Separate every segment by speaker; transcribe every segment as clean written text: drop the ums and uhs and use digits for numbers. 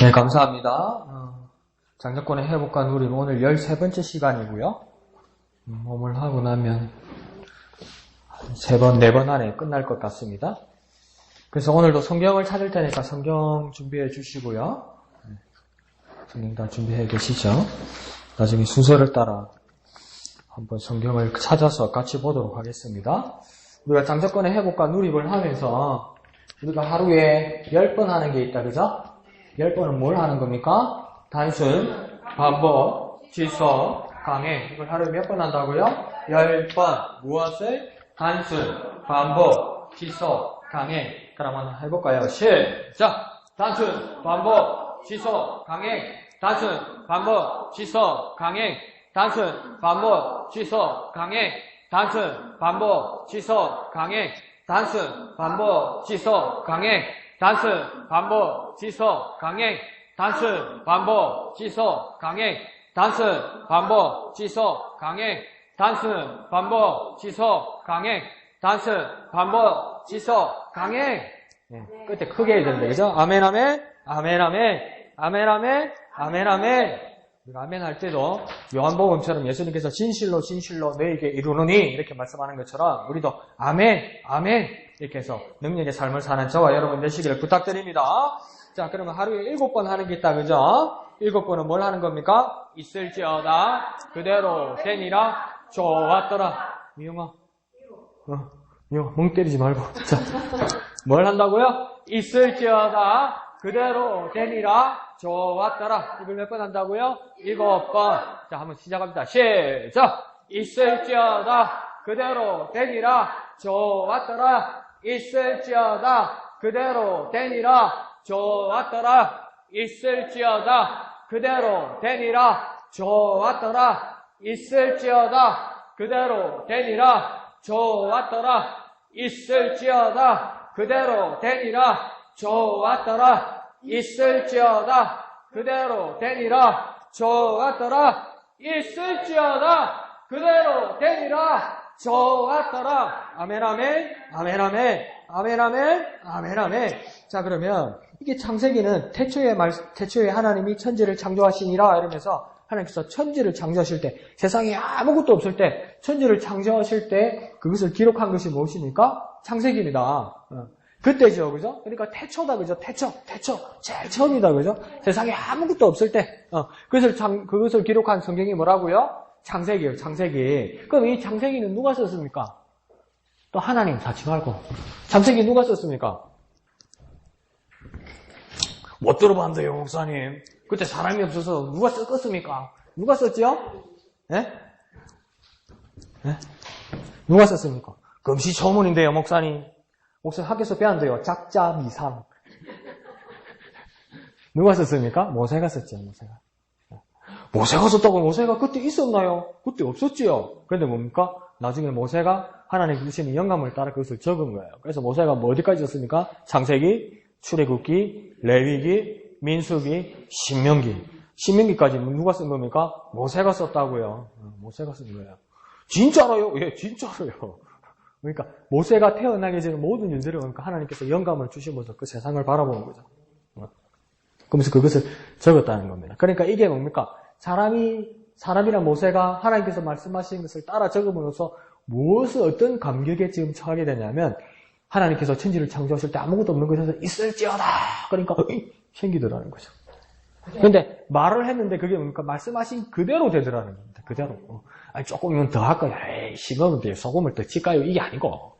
Speaker 1: 네, 감사합니다. 장자권의 회복과 누림 오늘 13번째 시간이고요. 몸을 하고 나면 3번, 4번 안에 끝날 것 같습니다. 그래서 오늘도 성경을 찾을 테니까 성경 준비해 주시고요. 성경 다 준비해 계시죠? 나중에 순서를 따라 한번 성경을 찾아서 같이 보도록 하겠습니다. 우리가 장자권의 회복과 누림을 하면서 우리가 하루에 10번 하는 게 있다, 그죠? 10번은 뭘 하는 겁니까? 단순, 반복, 지속, 강행. 이걸 하루에 몇 번 한다고요? 10번. 무엇을? 단순, 반복, 지속, 강행. 그럼 한번 해볼까요? 시작! 단순, 반복, 지속, 강행. 단순, 반복, 지속, 강행. 단순, 반복, 지속, 강행. 단순, 반복, 지속, 강행. 단순, 반복, 지속, 강행. 단순, 반복, 지속, 강행. 단순, 반복, 지속, 강행. 단순, 반복, 지속, 강행. 단순, 반복, 지속, 강행. 단순, 반복, 지속, 강행. 끝에 크게 해야 되는데, 그죠? 아멘, 아멘, 아멘, 아멘, 아멘, 아멘, 아멘, 아멘. 우리가 아멘 할 때도 요한복음처럼 예수님께서 진실로 진실로 너에게 이루노니 이렇게 말씀하는 것처럼 우리도 아멘, 아멘 이렇게 해서 능력의 삶을 사는 저와 여러분 되시기를 부탁드립니다. 자, 그러면 하루에 7번 하는 게 있다, 그죠? 7번은 뭘 하는 겁니까? 있을지어다 그대로 되니라 좋았더라. 미영아, 미영아 멍 때리지 말고. 자, 뭘 한다고요? 있을지어다 그대로 되니라 좋았더라. 이걸 몇 번 한다고요? 7번. 자, 한번 시작합니다. 시작! 있을지어다 그대로 되니라 좋았더라. 있을지어다 그대로 되니라 좋았더라. 있을지어다 그대로 되니라 좋았더라. 있을지어다 그대로 되니라 좋았더라. 있을지어다 그대로 되니라 좋았더라. 있을지어다 그대로 되니라 좋았더라. 있을지어다 그대로 되니라 좋았더라. 아멘, 아멘, 아멘, 아멘, 아멘, 아멘, 아멘, 아멘. 자, 그러면 이게 창세기는 태초에 하나님이 천지를 창조하시니라 이러면서 하나님께서 천지를 창조하실 때, 세상에 아무것도 없을 때, 천지를 창조하실 때 그것을 기록한 것이 무엇입니까? 창세기입니다. 그때죠, 그죠? 그러니까 태초다, 그죠? 태초, 제일 처음이다, 그죠? 세상에 아무것도 없을 때, 그것을 기록한 성경이 뭐라고요? 창세기예요, 창세기. 그럼 이 창세기는 누가 썼습니까? 또 하나님 사치 말고. 창세기 누가 썼습니까? 못 들어봤는데요, 목사님. 그때 사람이 없어서 누가 썼습니까? 누가 썼죠? 예? 예? 누가 썼습니까? 금시초문인데요, 목사님. 목사님 학교에서 배웠는데요, 작자, 미상. 누가 썼습니까? 모세가 썼죠, 모세가. 모세가 썼다고 모세가 그때 있었나요? 그때 없었지요. 그런데 뭡니까? 나중에 모세가 하나님 주시는 영감을 따라 그것을 적은 거예요. 그래서 모세가 뭐 어디까지 썼습니까? 창세기, 출애굽기, 레위기, 민수기, 신명기. 신명기까지 누가 쓴 겁니까? 모세가 썼다고요. 모세가 쓴 거예요. 진짜로요? 예, 진짜로요. 그러니까 모세가 태어나기 전에 모든 일들을 그러니까 하나님께서 영감을 주시면서 그 세상을 바라보는 거죠. 그러면서 그것을 적었다는 겁니다. 그러니까 이게 뭡니까? 사람이란 모세가 하나님께서 말씀하신 것을 따라 적음으로써 무엇을 어떤 감격에 지금 처하게 되냐면 하나님께서 천지를 창조하실 때 아무것도 없는 것에서 있을지어다. 그러니까 생기더라는 거죠. 그런데 말을 했는데 그게 뭡니까? 말씀하신 그대로 되더라는 겁니다. 그대로. 아니 조금이면 더 할까요? 에이, 싱거우면 돼요. 소금을 더 칠까요? 이게 아니고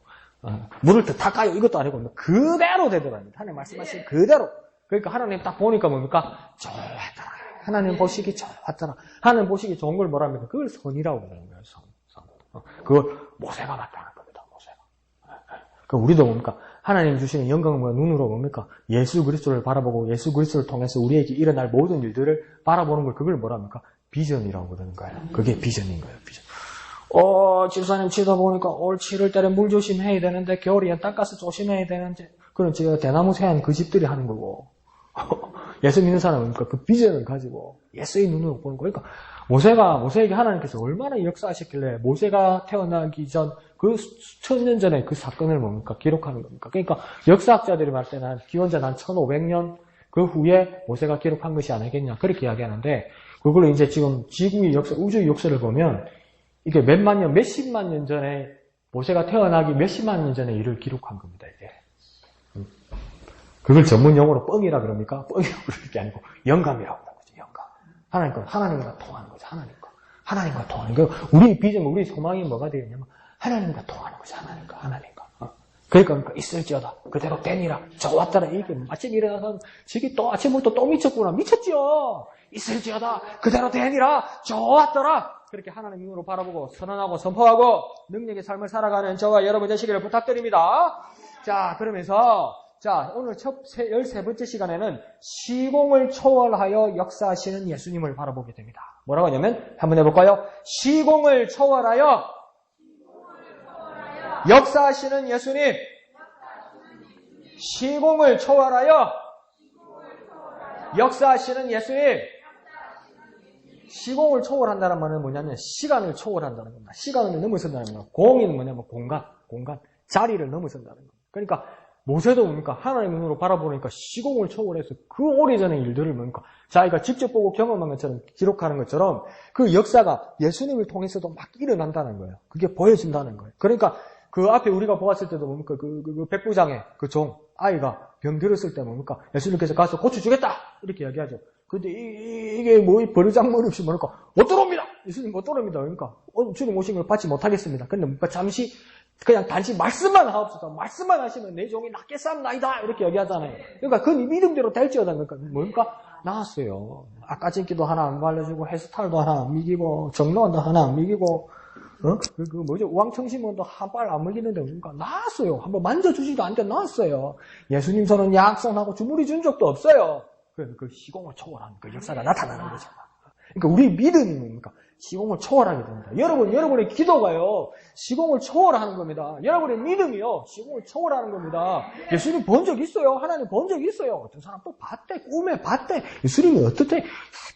Speaker 1: 물을 더 탈까요? 이것도 아니고 그대로 되더라는 겁니다. 하나님 말씀하신 그대로. 그러니까 하나님 딱 보니까 뭡니까? 좋았더라. 하나님 보시기 좋았더라. 하나님 보시기 좋은 걸 뭐랍니까? 그걸 선이라고 그러는 거예요. 선. 그걸 모세가 나타난 겁니다. 모세가. 그러니까 우리도 뭡니까? 하나님 주시는 영광과 눈으로 뭡니까? 예수 그리스도를 바라보고 예수 그리스도를 통해서 우리에게 일어날 모든 일들을 바라보는 걸 그걸 뭐랍니까? 비전이라고 그러는 거예요. 그게 비전인 거예요. 비전. 집사님 치다 보니까 올 7월달에 물 조심해야 되는데 겨울이엔 땅가스 조심해야 되는데 그런 제가 대나무 세안 그 집들이 하는 거고 예수 믿는 사람은 그 비전을 가지고 예수의 눈으로 보는 거예요. 그러니까 모세에게 하나님께서 얼마나 역사하셨길래 모세가 태어나기 전 그 수천 년 전에 그 사건을 뭡니까? 기록하는 겁니까? 그러니까 역사학자들이 말할 때는 기원전 한 1500년 그 후에 모세가 기록한 것이 아니겠냐 그렇게 이야기하는데 그걸로 이제 지금 지구의 역사, 우주의 역사를 보면 이게 몇만 년, 몇십만 년 전에 모세가 태어나기 몇십만 년 전에 일을 기록한 겁니다. 이게. 그걸 전문 용어로 뻥이라 그럽니까? 뻥이라고 그럴 게 아니고 영감이라고 하는 거죠. 영감. 하나님과 통하는 거죠. 하나님과 통하는 거. 우리 비전, 우리 소망이 뭐가 되겠냐면 하나님과 통하는 거죠. 하나님과. 그러니까 있을지어다. 그대로 되니라. 좋았더라. 이게 아침 일어나서 저기 또 아침부터 또 미쳤구나. 미쳤지요. 있을지어다. 그대로 되니라. 좋았더라. 그렇게 하나님 눈으로 바라보고 선언하고 선포하고 능력의 삶을 살아가는 저와 여러분 되시기를 부탁드립니다. 자, 그러면서 오늘 첫 13번째 시간에는 시공을 초월하여 역사하시는 예수님을 바라보게 됩니다. 뭐라고 하냐면 한번 해볼까요? 시공을 초월하여 역사하시는 예수님. 시공을 초월하여 역사하시는 예수님. 시공을 초월한다는 말은 뭐냐면 시간을 초월한다는 겁니다. 시간을 넘어선다는 겁니다. 공은 뭐냐면 공간, 자리를 넘어선다는 겁니다. 그러니까 모세도 뭡니까? 하나님의 눈으로 바라보니까 시공을 초월해서 그 오래전의 일들을 뭡니까? 자기가 직접 보고 경험한 것처럼 기록하는 것처럼 그 역사가 예수님을 통해서도 막 일어난다는 거예요. 그게 보여진다는 거예요. 그러니까 그 앞에 우리가 보았을 때도 뭡니까? 그 백부장의 그 종, 아이가 병들었을 때 뭡니까? 예수님께서 가서 고쳐주겠다! 이렇게 이야기하죠. 근데 이게 뭐 버르장머리 없이 뭐랄까? 못 들어옵니다! 예수님 못 들어옵니다. 그러니까 주님 오신 걸 받지 못하겠습니다. 근데 뭔가 잠시 그냥 단지 말씀만 하옵소서. 말씀만 하시면 내 종이 낫게 쌈나이다. 이렇게 얘기하잖아요. 그러니까 그 믿음대로 될지어다. 그러니까 뭡니까? 나았어요. 아까진기도 하나 안 발라주고 헤스타일도 하나 안 미기고 정로원도 하나 안 미기고 우황청심원도 한 발 안 먹이는데 그러니까 나았어요. 한번 만져주지도 않는데 나았어요. 예수님 저는 약속하고 주물이 준 적도 없어요. 그 시공을 초월하는 그 역사가 나타나는 거죠. 그러니까 우리 믿음이 뭡니까? 시공을 초월하게 됩니다. 여러분의 기도가요, 시공을 초월하는 겁니다. 여러분의 믿음이요, 시공을 초월하는 겁니다. 예수님 본 적 있어요? 하나님 본 적 있어요? 어떤 사람 또 봤대, 꿈에 봤대. 예수님이 어떻대?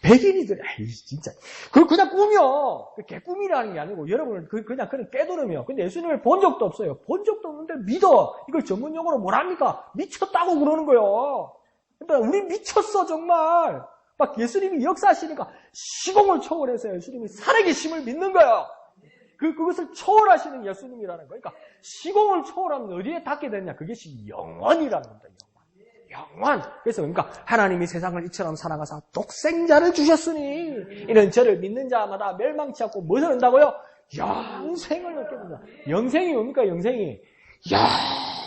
Speaker 1: 백인이들, 진짜. 그냥 꿈이요. 개꿈이라는 게 아니고, 여러분은 그냥 깨달음이요. 근데 예수님을 본 적도 없어요. 본 적도 없는데 믿어. 이걸 전문 용어로 뭐랍니까? 미쳤다고 그러는 거예요. 그러니까 우리 미쳤어, 정말. 막 예수님이 역사하시니까 시공을 초월해서 예수님이 살아계심을 믿는 거예요. 그것을 초월하시는 예수님이라는 거예요. 그러니까 시공을 초월하면 어디에 닿게 되냐? 그것이 영원이라는 겁니다. 영원. 그래서 그러니까 하나님이 세상을 이처럼 사랑하사 독생자를 주셨으니 이는 저를 믿는 자마다 멸망치 않고 무엇을 얻는다고요? 영생을 얻게 된다. 영생이 뭡니까? 영생이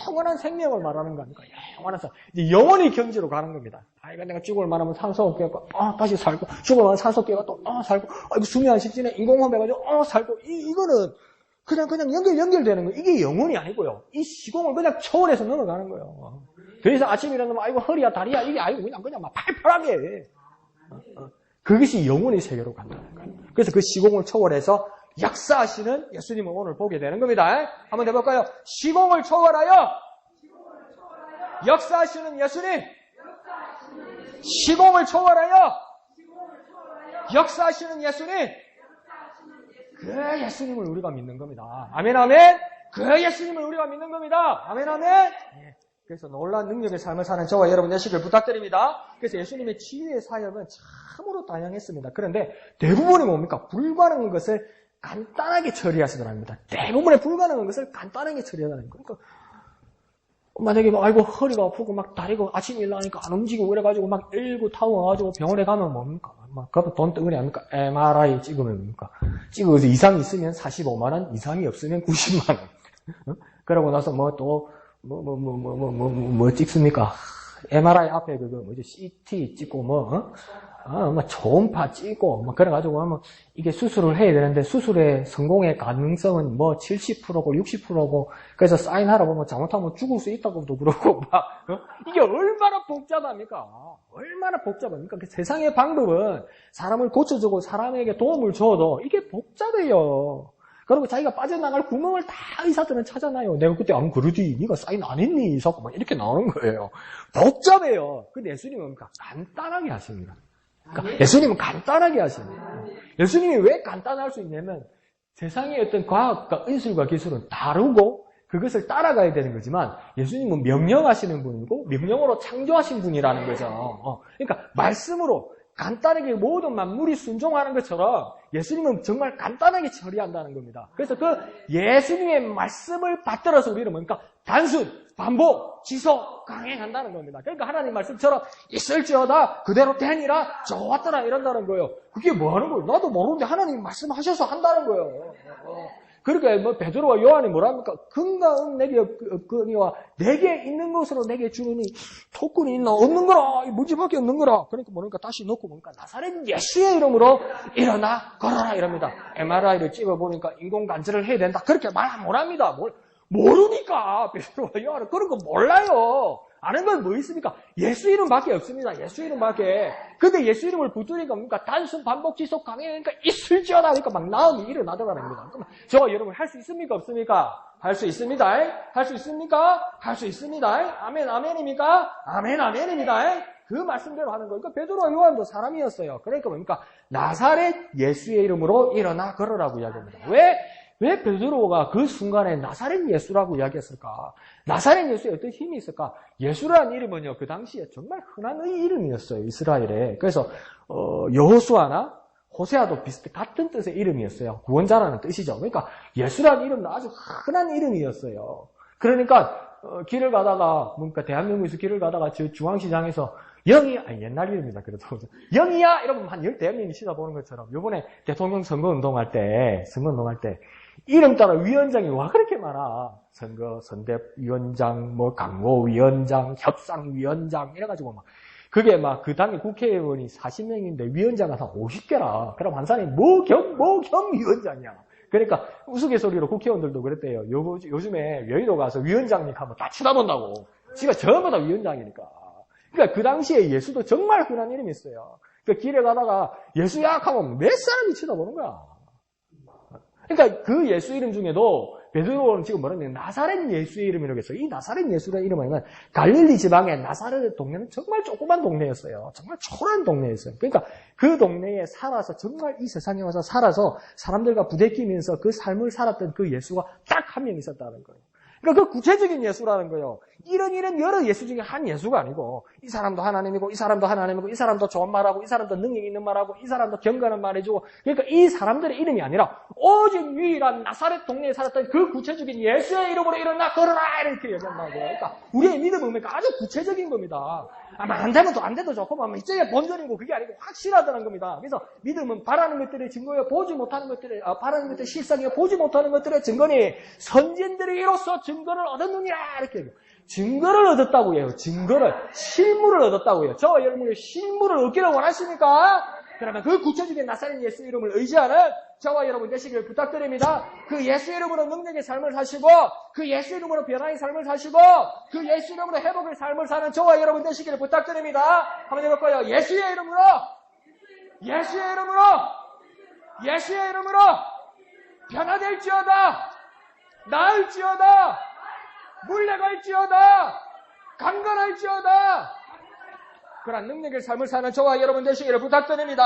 Speaker 1: 영원한 생명을 말하는 거 아닙니까? 영원한 생. 이제 영원히 경지로 가는 겁니다. 이거 내가 죽을 만하면 산소 깨고 다시 살고, 죽을 만하면 산소 깨고 또 살고, 이거 수명 안 시지네 인공호흡 해가지고 살고. 이거는 그냥 연결되는 거예요. 이게 영혼이 아니고요. 이 시공을 그냥 초월해서 넘어가는 거예요. 그래서 아침에 일어나면 아이고 허리야 다리야 이게 아니고 그냥 막 팔팔하게. 그것이 영혼의 세계로 간다는 거예요. 그래서 그 시공을 초월해서 역사하시는 예수님을 오늘 보게 되는 겁니다. 한번 해볼까요? 시공을 초월하여 역사하시는 예수님. 시공을 초월하여 역사하시는 예수님. 그 예수님을 우리가 믿는 겁니다. 아멘, 아멘. 그 예수님을 우리가 믿는 겁니다. 아멘, 아멘. 그래서 놀라운 능력의 삶을 사는 저와 여러분 되시길 부탁드립니다. 그래서 예수님의 치유의 사역은 참으로 다양했습니다. 그런데 대부분이 뭡니까? 불가능한 것을 간단하게 처리하시더랍니다. 대부분의 불가능한 것을 간단하게 처리하는 거예요. 그러니까 만약에 아이고 허리가 아프고 막 다리가 아침에 일어나니까 안 움직이고 그래가지고 막 119 타고 와가지고 병원에 가면 뭡니까? 막 그거 돈 덩어리 아닙니까? MRI 찍으면 뭡니까? 찍어서 이상이 있으면 45만 원, 이상이 없으면 90만 원. 그러고 나서 뭐 찍습니까? MRI 앞에 CT 찍고 초음파 찍고 그래가지고 하면 이게 수술을 해야 되는데 수술의 성공의 가능성은 70%고 60%고 그래서 사인하라 보면 잘못하면 죽을 수 있다고도 그러고 이게 얼마나 복잡합니까? 얼마나 복잡합니까? 세상의 방법은 사람을 고쳐주고 사람에게 도움을 줘도 이게 복잡해요. 그리고 자기가 빠져나갈 구멍을 다 의사들은 찾아놔요. 내가 그때 안 그러지. 네가 사인 안 했니? 이사고 막 이렇게 나오는 거예요. 복잡해요. 근데 예수님은 간단하게 하십니다. 그러니까 예수님은 간단하게 하십니다. 예수님이 왜 간단할 수 있냐면 세상의 어떤 과학과 의술과 기술은 다르고 그것을 따라가야 되는 거지만 예수님은 명령하시는 분이고 명령으로 창조하신 분이라는 거죠. 그러니까 말씀으로 간단하게 모든 만물이 순종하는 것처럼 예수님은 정말 간단하게 처리한다는 겁니다. 그래서 그 예수님의 말씀을 받들어서 우리는 뭡니까? 단순, 반복, 지속, 강행한다는 겁니다. 그러니까 하나님 말씀처럼 있을지어다 그대로 되니라 좋았더라 이런다는 거예요. 그게 뭐 하는 거예요? 나도 모르는데 하나님 말씀하셔서 한다는 거예요. 그러니까 뭐 베드로와 요한이 뭐랍니까? 금과 내게 없거니와 내게 있는 것으로 내게 주느니 토꾼이 있나 없는 거라 무지밖에 없는 거라. 그러니까 뭐니까 다시 넣고 보니까 나사렛 예수의 이름으로 일어나 걸어라 이럽니다. MRI를 찍어보니까 인공관절을 해야 된다. 그렇게 말 못 합니다. 모르니까 베드로와 요한은 그런 거 몰라요. 아는 건 뭐 있습니까? 예수 이름밖에 없습니다. 예수 이름밖에. 근데 예수 이름을 붙으니까 뭡니까? 단순 반복 지속 강행하니까 있을지어다 하니까 막 나음이 일어나더라는 겁니다. 그럼 저와 여러분 할 수 있습니까? 없습니까? 할 수 있습니다. 할 수 있습니까? 할 수 있습니다. 아멘 아멘입니까? 아멘 아멘입니다. 그 말씀대로 하는 거니까 베드로와 요한도 사람이었어요. 그러니까 뭡니까? 나사렛 예수의 이름으로 일어나 걸으라고 이야기합니다. 왜 베드로가 그 순간에 나사렛 예수라고 이야기했을까? 나사렛 예수에 어떤 힘이 있을까? 예수라는 이름은요, 그 당시에 정말 흔한 이름이었어요, 이스라엘에. 그래서, 여호수아나 호세아도 같은 뜻의 이름이었어요. 구원자라는 뜻이죠. 그러니까 예수라는 이름은 아주 흔한 이름이었어요. 그러니까, 길을 가다가, 뭔가 대한민국에서 길을 가다가 저 중앙시장에서 옛날 이름이다, 그래도. 영이야! 이러면 한 10대명이 쳐다보는 것처럼, 요번에 대통령 선거운동할 때, 이름 따라 위원장이 와 그렇게 많아. 선대위원장, 강호위원장, 협상위원장, 이래가지고 그게 그 당에 국회의원이 40명인데 위원장은 한 50개라. 그럼 한 사람이 뭐겸 위원장이야. 그러니까 우스갯소리로 국회의원들도 그랬대요. 요즘에 여의도 가서 위원장님 하면 다 쳐다본다고. 지가 전부 다 위원장이니까. 그러니까 그 당시에 예수도 정말 흔한 이름이었어요. 그 길에 가다가 예수야 하면 몇 사람이 쳐다보는 거야. 그러니까 그 예수 이름 중에도 베드로는 지금 뭐라냐면 나사렛 예수의 이름이라고 했어요. 이 나사렛 예수의 이름은 갈릴리 지방의 나사렛 동네는 정말 조그만 동네였어요. 정말 초라한 동네였어요. 그러니까 그 동네에 살아서 정말 이 세상에 와서 살아서 사람들과 부대끼면서 그 삶을 살았던 그 예수가 딱 한 명 있었다는 거예요. 그러니까 그 구체적인 예수라는 거예요. 이런 여러 예수 중에 한 예수가 아니고 이 사람도 하나님이고 이 사람도 하나님이고 이 사람도 좋은 말하고 이 사람도 능력 있는 말하고 이 사람도 경건한 말 해주고 그러니까 이 사람들의 이름이 아니라 오직 유일한 나사렛 동네에 살았던 그 구체적인 예수의 이름으로 일어나 걸어라 이렇게 얘기한다고요. 그러니까 우리의 믿음은 그러니까 아주 구체적인 겁니다. 아마 안 되면 또 안 돼도 좋고 아마 이쪽에 본전이고 그게 아니고 확실하다는 겁니다. 그래서 믿음은 바라는 것들의 증거요 보지 못하는 것들의 바라는 것들의 실상이요 보지 못하는 것들의 증거니 선진들이 이로써 증거를 얻었느니라 이렇게 얘기해요. 증거를 얻었다고 해요. 실물을 얻었다고 해요. 저와 여러분이 실물을 얻기를 원하십니까? 그러면 그 구체적인 나사렛 예수 이름을 의지하는 저와 여러분 되시길 부탁드립니다. 그 예수 이름으로 능력의 삶을 사시고 그 예수 이름으로 변화의 삶을 사시고 그 예수 이름으로 회복의 삶을 사는 저와 여러분 되시길 부탁드립니다. 한번 해볼까요? 예수의 이름으로 변화될지어다 나을지어다 물려갈지어다 강건할지어다 그런 능력의 삶을 사는 저와 여러분 되시기를 부탁드립니다.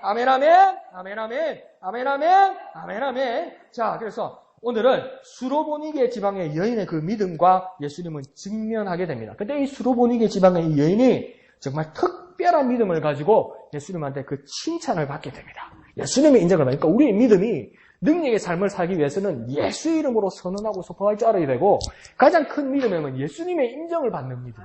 Speaker 1: 아멘 아멘 아멘 아멘 아멘 아멘 아멘 아멘. 자, 그래서 오늘은 수로보니게 지방의 여인의 그 믿음과 예수님은 직면하게 됩니다. 근데 이 수로보니게 지방의 이 여인이 정말 특별한 믿음을 가지고 예수님한테 그 칭찬을 받게 됩니다. 예수님의 인정을 받으니까 우리의 믿음이 능력의 삶을 살기 위해서는 예수 이름으로 선언하고 소포할 줄 알아야 되고 가장 큰 믿음은 예수님의 인정을 받는 믿음.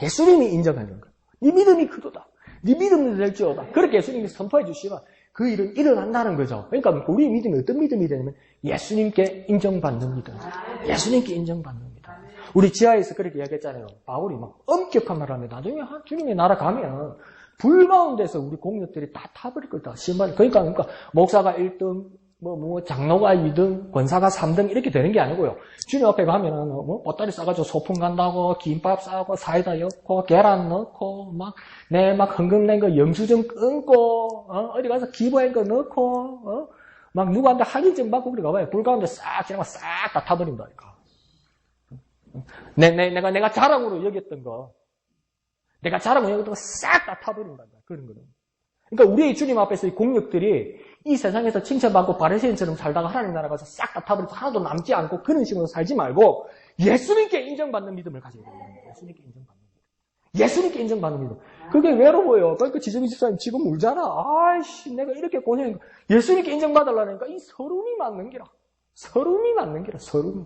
Speaker 1: 예수님이 인정하는 거예요. 네 믿음이 크도다. 네 믿음이 될지어다. 그렇게 예수님이 선포해 주시면 그 일은 일어난다는 거죠. 그러니까 우리의 믿음이 어떤 믿음이 되냐면 예수님께 인정받는 믿음. 예수님께 인정받는 믿음. 우리 지하에서 그렇게 이야기했잖아요. 바울이 막 엄격한 말을 하면 나중에 주님의 나라 가면 불 가운데서 우리 공력들이 다 타버릴 거다. 그러니까 목사가 1등, 장로가 2등, 권사가 3등 이렇게 되는 게 아니고요. 주님 앞에 가면은 보따리 싸가지고 소풍 간다고 김밥 싸고 사이다 엮고 계란 넣고 막 흥금낸 거 영수증 끊고 어디 가서 기부한 거 넣고 막 누구한테 할인증 받고 그래 가봐요. 불 가운데 싹 지나가 싹 다 타버린다니까. 내가 자랑으로 여겼던 거, 내가 자랑으로 여겼던 거 싹 다 타버린다니까. 그런 거는. 그러니까 우리의 주님 앞에서 이 공력들이 이 세상에서 칭찬받고 바리새인처럼 살다가 하나님 나라 가서 싹 다 타버리고 하나도 남지 않고 그런 식으로 살지 말고 예수님께 인정받는 믿음을 가져야 됩니다. 예수님께 인정받는 믿음. 예수님께 인정받는 믿음. 그게 외로워요. 그러니까 지정희 집사님 지금 울잖아. 아이씨, 내가 이렇게 고생하니까 예수님께 인정받으려니까 이 서름이 맞는 기라. 서름이 맞는 기라. 서름이.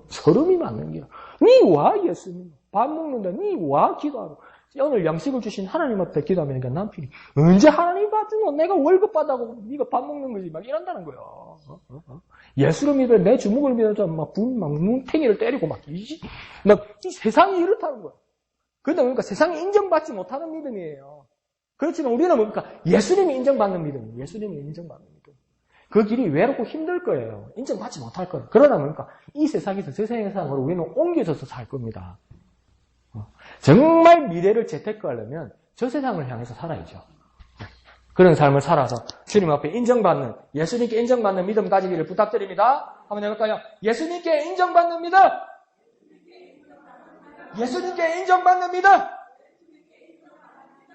Speaker 1: 서름이 맞는 기라. 니 와 예수님. 밥 먹는데 니 와 기도하러. 오늘 양식을 주신 하나님 앞에 기도하면 남편이 언제 하나님 받으노? 내가 월급 받아고 네가 밥 먹는 거지 막 이런다는 거야. 예수를 믿어 내 주먹을 믿어서 막 눈탱이를 때리고 막 이 세상이 이렇다는 거야. 그런데 그러니까 세상이 인정받지 못하는 믿음이에요. 그렇지만 우리는 뭡니까? 예수님이 인정받는 믿음. 예수님이 인정받는 믿음. 그 길이 외롭고 힘들 거예요. 인정받지 못할 거예요. 그러나 뭡니까? 이 세상에서 저 세상으로 우리는 옮겨져서 살 겁니다. 정말 미래를 재테크하려면 저 세상을 향해서 살아야죠. 그런 삶을 살아서 주님 앞에 인정받는, 예수님께 인정받는 믿음 가지기를 부탁드립니다. 한번 해볼까요? 예수님께 인정받는 믿음! 예수님께 인정받는 믿음!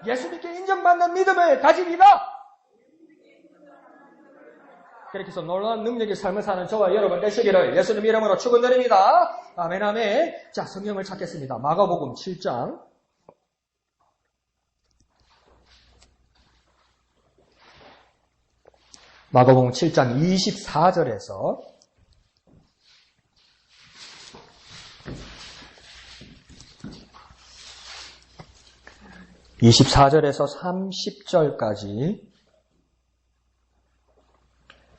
Speaker 1: 예수님께 인정받는 믿음을 가지기다! 그렇게 해서 놀라운 능력의 삶을 사는 저와 여러분 되시기를 예수님 이름으로 축원드립니다. 아멘, 아멘. 자, 성경을 찾겠습니다. 마가복음 7장. 마가복음 7장 24절에서 24절에서 30절까지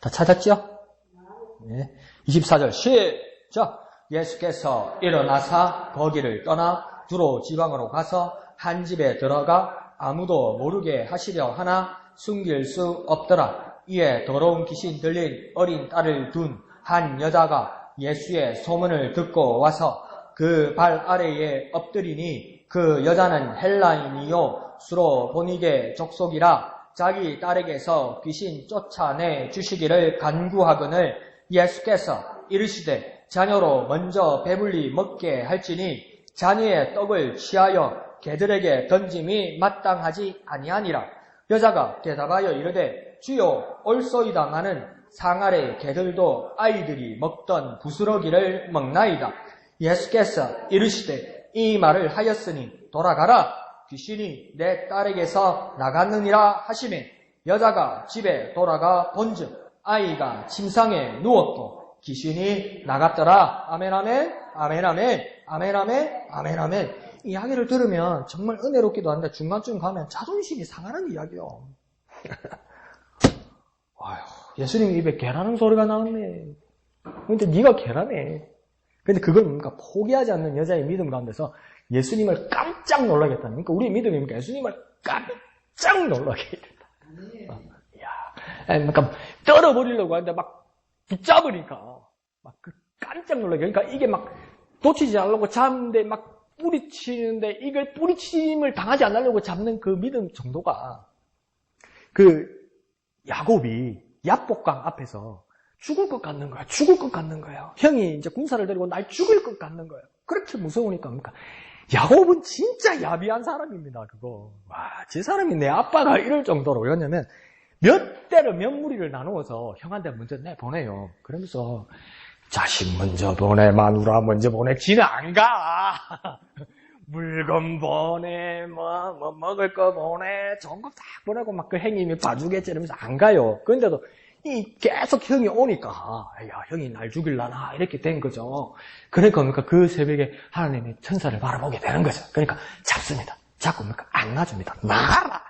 Speaker 1: 다 찾았죠? 네. 24절 시작! 예수께서 일어나사 거기를 떠나 두로 지방으로 가서 한 집에 들어가 아무도 모르게 하시려 하나 숨길 수 없더라. 이에 더러운 귀신 들린 어린 딸을 둔 한 여자가 예수의 소문을 듣고 와서 그 발 아래에 엎드리니 그 여자는 헬라인이요 수로보니게 족속이라 자기 딸에게서 귀신 쫓아내 주시기를 간구하거늘 예수께서 이르시되 자녀로 먼저 배불리 먹게 할지니 자녀의 떡을 취하여 개들에게 던짐이 마땅하지 아니하니라. 여자가 대답하여 이르되 주여 올소이다마는 상아래 개들도 아이들이 먹던 부스러기를 먹나이다. 예수께서 이르시되 이 말을 하였으니 돌아가라. 귀신이 내 딸에게서 나갔느니라 하시매 여자가 집에 돌아가 본즉 아이가 침상에 누웠고 귀신이 나갔더라. 아멘 아멘 아멘 아멘 아멘 아멘 아멘 아멘. 이 이야기를 들으면 정말 은혜롭기도 한데 중간쯤 가면 자존심이 상하는 이야기요. 아휴, 예수님 입에 개라는 소리가 나왔네. 근데 네가 개라네. 근데 그걸 뭡니까? 포기하지 않는 여자의 믿음 가운데서 예수님을 깜짝 놀라겠다는. 그러니까 우리의 믿음이 뭡니까? 예수님을 깜짝 놀라게 된다. 그러니까 떨어버리려고 하는데 막 붙잡으니까 막 그 깜짝 놀라게. 그러니까 이게 막 놓치지 않으려고 잡는데 막 뿌리치는데 이걸 뿌리침을 당하지 않으려고 잡는 그 믿음 정도가 그 야곱이 야복강 앞에서 죽을 것 같는 거야. 죽을 것 같는 거예요. 형이 이제 군사를 데리고 날 죽일 것 같는 거예요. 그렇게 무서우니까 뭡니까? 야곱은 진짜 야비한 사람입니다. 그거. 와, 제 사람이 내 아빠가 이럴 정도로. 왜냐면 몇 대를 몇 무리를 나누어서 형한테 먼저 내보내요. 그러면서 자식 먼저 보내, 마누라 먼저 보내. 지는 안 가. 물건 보내, 먹을 거 보내, 좋은 거 딱 보내고 막 그 행님이 봐주겠지 이러면서 안 가요. 그런데도 계속 형이 오니까, 야, 형이 날 죽일라나, 이렇게 된 거죠. 그러니까 그 새벽에 하나님의 천사를 바라보게 되는 거죠. 그러니까 잡습니다. 잡고 안 놔줍니다. 놔라!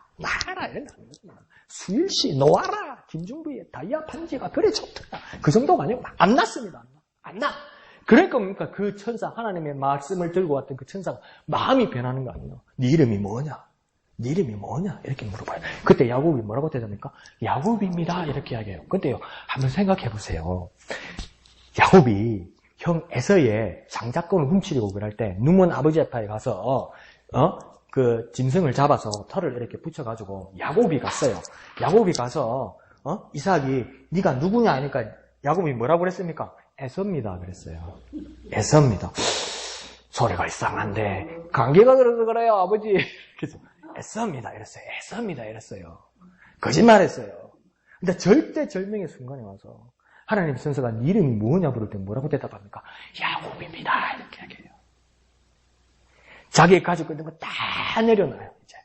Speaker 1: 수일씨, 놓아라! 김중부의 다이아 판지가 그래 좋더라. 그 정도가 아니고 안 놨습니다. 안 놔! 그러니까 그 천사, 하나님의 말씀을 들고 왔던 그 천사가 마음이 변하는 거 아니에요. 네 이름이 뭐냐? 네 이름이 뭐냐? 이렇게 물어봐요. 그때 야곱이 뭐라고 대답합니까? 야곱입니다. 이렇게 이야기해요. 근데요, 한번 생각해 보세요. 야곱이 형 에서의 장자권을 훔치려고 그럴 때 누먼 아버지 앞에 가서 그 짐승을 잡아서 털을 이렇게 붙여가지고 야곱이 갔어요. 야곱이 가서 이삭이 네가 누구냐 하니까 야곱이 뭐라고 그랬습니까? 에서입니다 그랬어요. 에서입니다. 소리가 이상한데 관계가 그래서 그래요 아버지. 그래서 에서입니다 이랬어요. 에서입니다 이랬어요. 거짓말했어요. 근데 절대 절명의 순간에 와서 하나님 선서가 네 이름이 뭐냐 부를 때 뭐라고 대답합니까? 야곱입니다 이렇게 얘기해요. 자기가 가지고 있는 거 다 내려놔요. 이제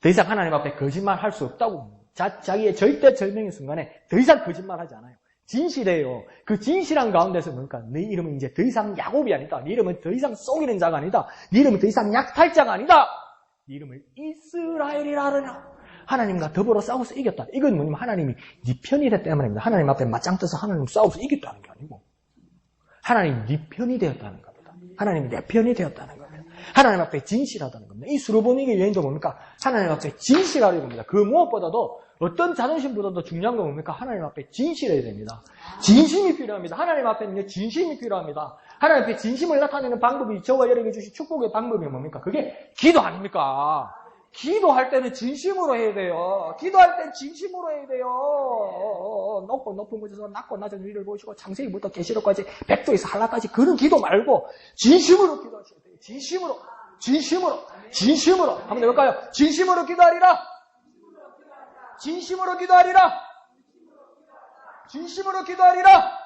Speaker 1: 더 이상 하나님 앞에 거짓말할 수 없다고. 자기의 절대 절명의 순간에 더 이상 거짓말하지 않아요. 진실해요. 그 진실한 가운데서 뭡니까? 네 이름은 이제 더 이상 야곱이 아니다. 네 이름은 더 이상 속이는 자가 아니다. 네 이름은 더 이상 약탈자가 아니다. 네 이름을 이스라엘이라 하느냐. 하나님과 더불어 싸워서 이겼다. 이건 뭐냐면 하나님이 네 편이 됐기 때문입니다. 하나님 앞에 맞짱 떠서 하나님 싸워서 이겼다는 게 아니고 하나님 네 편이 되었다는 겁니다. 하나님이 내 편이 되었다는 겁니다. 하나님 앞에 진실하다는 겁니다. 이 수르보니게 여인도 뭡니까? 하나님 앞에 진실하려는 겁니다. 그 무엇보다도 어떤 자존심보다도 중요한 건 뭡니까? 하나님 앞에 진실해야 됩니다. 진심이 필요합니다. 하나님 앞에는 진심이 필요합니다. 하나님 앞에 진심을 나타내는 방법이 저와 여러분에게 주신 축복의 방법이 뭡니까? 그게 기도 아닙니까? 기도할 때는 진심으로 해야 돼요. 기도할 때는 진심으로 해야 돼요. 높고 높은 곳에서 낮고 낮은 위를 보시고 창세기부터 계시록까지 백도에서 한라까지 그런 기도 말고 진심으로 기도하셔야 돼요. 진심으로 한번 해볼까요? 진심으로 기도하리라. 진심으로 기도하리라. 진심으로 기도하리라.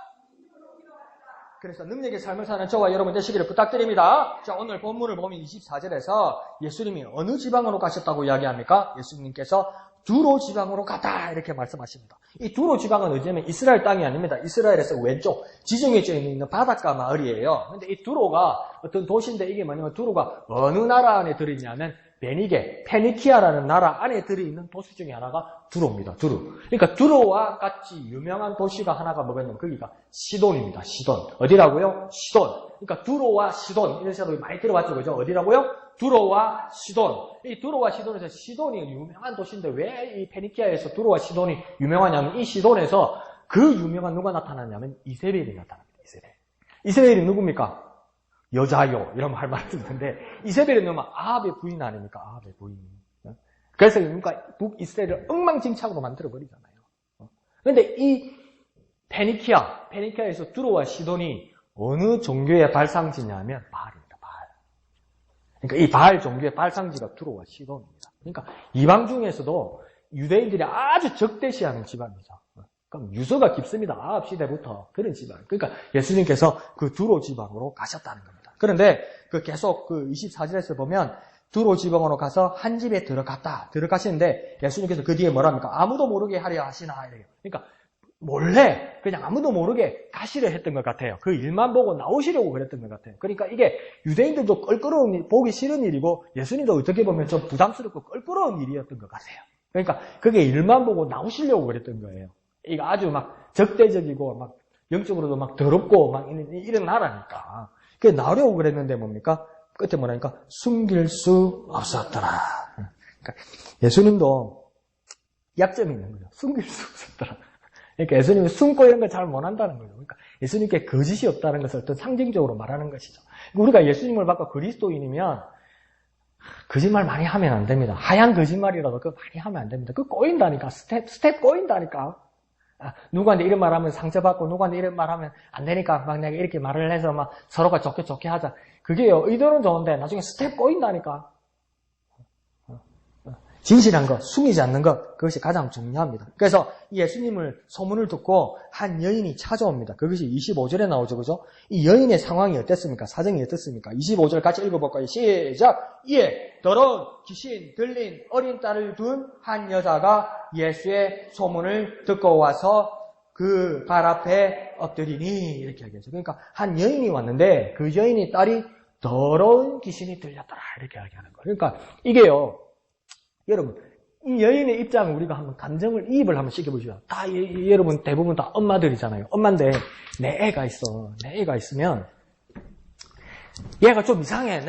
Speaker 1: 그래서 능력의 삶을 사는 저와 여러분 되시기를 부탁드립니다. 자, 오늘 본문을 보면 24절에서 예수님이 어느 지방으로 가셨다고 이야기합니까? 예수님께서 두로 지방으로 갔다 이렇게 말씀하십니다. 이 두로 지방은 어디냐면 이스라엘 땅이 아닙니다. 이스라엘에서 왼쪽 지중해 쪽에 있는 바닷가 마을이에요. 근데 이 두로가 어떤 도시인데 이게 뭐냐면 두로가 어느 나라 안에 들어있냐면 베니게, 페니키아라는 나라 안에 들어있는 도시 중에 하나가 두로입니다. 두로. 그러니까 두로와 같이 유명한 도시가 하나가 뭐겠냐면 거기가 시돈입니다. 시돈. 어디라고요? 시돈. 그러니까 두로와 시돈. 이런 사람이 많이 들어봤죠. 그죠? 어디라고요? 두로와 시돈. 이 두로와 시돈에서 시돈이 유명한 도시인데 왜 이 페니키아에서 두로와 시돈이 유명하냐면 이 시돈에서 그 유명한 누가 나타났냐면 이세벨이 나타납니다. 이세벨. 이세벨이 누굽니까? 여자요. 이런 말 듣는데 이세벨은 너무 아합의 부인 아닙니까? 아합의 부인. 그래서 그러니까 북이스라엘을 엉망진창으로 만들어버리잖아요. 그런데 이 페니키아에서 두로와 시돈이 어느 종교의 발상지냐면 바알입니다. 바알. 그러니까 이 바알 종교의 발상지가 두로와 시돈입니다. 그러니까 이방 중에서도 유대인들이 아주 적대시하는 지방이죠. 그럼 유서가 깊습니다. 아합 시대부터 그런 지방. 그러니까 예수님께서 그 두로 지방으로 가셨다는 겁니다. 그런데 그 계속 그 24절에서 보면 두로 지방으로 가서 한 집에 들어가시는데 예수님께서 그 뒤에 뭐랍니까? 아무도 모르게 하려 하시나 이래요. 그러니까 몰래 그냥 아무도 모르게 가시려 했던 것 같아요. 그 일만 보고 나오시려고 그랬던 것 같아요. 그러니까 이게 유대인들도 껄끄러운 일, 보기 싫은 일이고 예수님도 어떻게 보면 좀 부담스럽고 껄끄러운 일이었던 것 같아요. 그러니까 그게 일만 보고 나오시려고 그랬던 거예요. 이거 아주 막 적대적이고 막 영적으로도 막 더럽고 막 이런 나라니까. 그게 나오려고 그랬는데 뭡니까? 끝에 뭐라니까? 숨길 수 없었더라. 그러니까 예수님도 약점이 있는 거죠. 숨길 수 없었더라. 그러니까 예수님은 숨고 이런 걸 잘 못한다는 거죠. 그러니까 예수님께 거짓이 없다는 것을 어떤 상징적으로 말하는 것이죠. 우리가 예수님을 받고 그리스도인이면 거짓말 많이 하면 안 됩니다. 하얀 거짓말이라도 그거 많이 하면 안 됩니다. 그거 꼬인다니까. 스텝 꼬인다니까. 누구한테 이런 말 하면 상처받고 누구한테 이런 말 하면 안 되니까 막 내가 이렇게 말을 해서 막 서로가 좋게 하자. 그게요, 의도는 좋은데 나중에 스텝 꼬인다니까. 진실한 것, 숨기지 않는 것, 그것이 가장 중요합니다. 그래서 예수님을 소문을 듣고 한 여인이 찾아옵니다. 그것이 25절에 나오죠, 그죠? 이 여인의 상황이 어땠습니까? 사정이 어땠습니까? 25절 같이 읽어볼까요? 시작! 이에 더러운 귀신 들린 어린 딸을 둔 한 여자가 예수의 소문을 듣고 와서 그 발 앞에 엎드리니 이렇게 얘기하죠. 그러니까 한 여인이 왔는데 그 여인의 딸이 더러운 귀신이 들렸더라 이렇게 이야기하는 거예요. 그러니까 이게요, 여러분, 이 여인의 입장을 우리가 한번 감정을 이입을 한번 시켜보시죠. 여러분 대부분 다 엄마들이잖아요. 엄마인데 내 애가 있어. 내 애가 있으면 얘가 좀 이상해.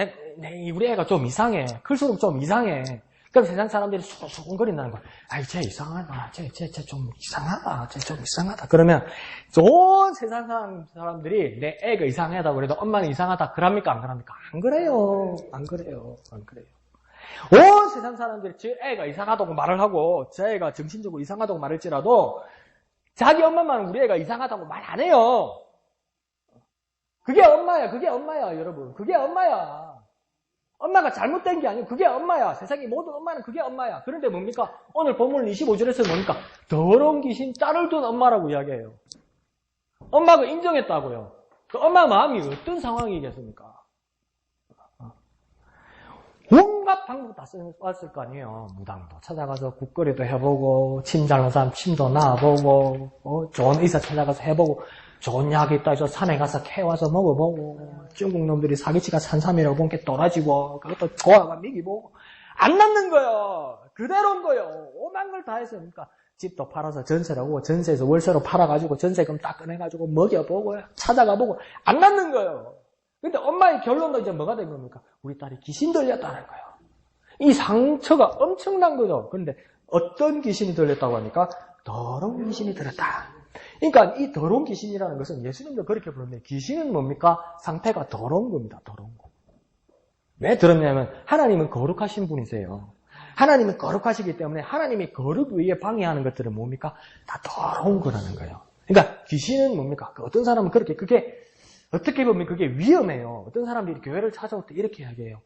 Speaker 1: 우리 애가 좀 이상해. 클수록 좀 이상해. 그럼 세상 사람들이 소곤거린다는 거야. 아이, 쟤 이상하다. 쟤 좀 이상하다. 쟤 좀 이상하다. 그러면 좋은 세상 사람들이 내 애가 이상하다고 그래도 엄마는 이상하다. 그럽니까? 안 그럽니까? 안 그래요. 안 그래요. 온 세상 사람들이 저 애가 이상하다고 말을 하고 저 애가 정신적으로 이상하다고 말할지라도 자기 엄마만 우리 애가 이상하다고 말 안 해요. 그게 엄마야, 그게 엄마야, 여러분. 그게 엄마야. 엄마가 잘못된 게 아니고 그게 엄마야. 세상의 모든 엄마는 그게 엄마야. 그런데 뭡니까? 오늘 본문 25절에서 뭡니까? 더러운 귀신 짤을 둔 엄마라고 이야기해요. 엄마가 인정했다고요. 그 엄마 마음이 어떤 상황이겠습니까? 온갖 방법 다 써왔을 거 아니에요. 무당도 찾아가서 국거리도 해보고, 침 잘난 사람 침도 놔보고, 좋은 의사 찾아가서 해보고, 좋은 약이 있다 해서 산에 가서 캐와서 먹어보고, 중국 놈들이 사기치가 산삼이라고 본 게 떨어지고, 그것도 좋아가 먹이보고, 안 낫는 거예요. 그대로인 거예요. 오만 걸 다 해서, 그러니까 집도 팔아서 전세라고, 전세에서 월세로 팔아가지고, 전세금 딱 꺼내가지고, 먹여보고, 찾아가보고, 안 낫는 거예요. 근데 엄마의 결론도 이제 뭐가 된 겁니까? 우리 딸이 귀신 들렸다는 거예요. 이 상처가 엄청난 거죠. 그런데 어떤 귀신이 들렸다고 하니까 더러운 귀신이 들었다. 그러니까 이 더러운 귀신이라는 것은 예수님도 그렇게 부르는데 귀신은 뭡니까? 상태가 더러운 겁니다. 더러운 거. 왜 들었냐면 하나님은 거룩하신 분이세요. 하나님은 거룩하시기 때문에 하나님이 거룩 위에 방해하는 것들은 뭡니까? 다 더러운 거라는 거예요. 그러니까 귀신은 뭡니까? 어떤 사람은 그게 어떻게 보면 그게 위험해요. 어떤 사람들이 교회를 찾아올 때 이렇게 이야기해요.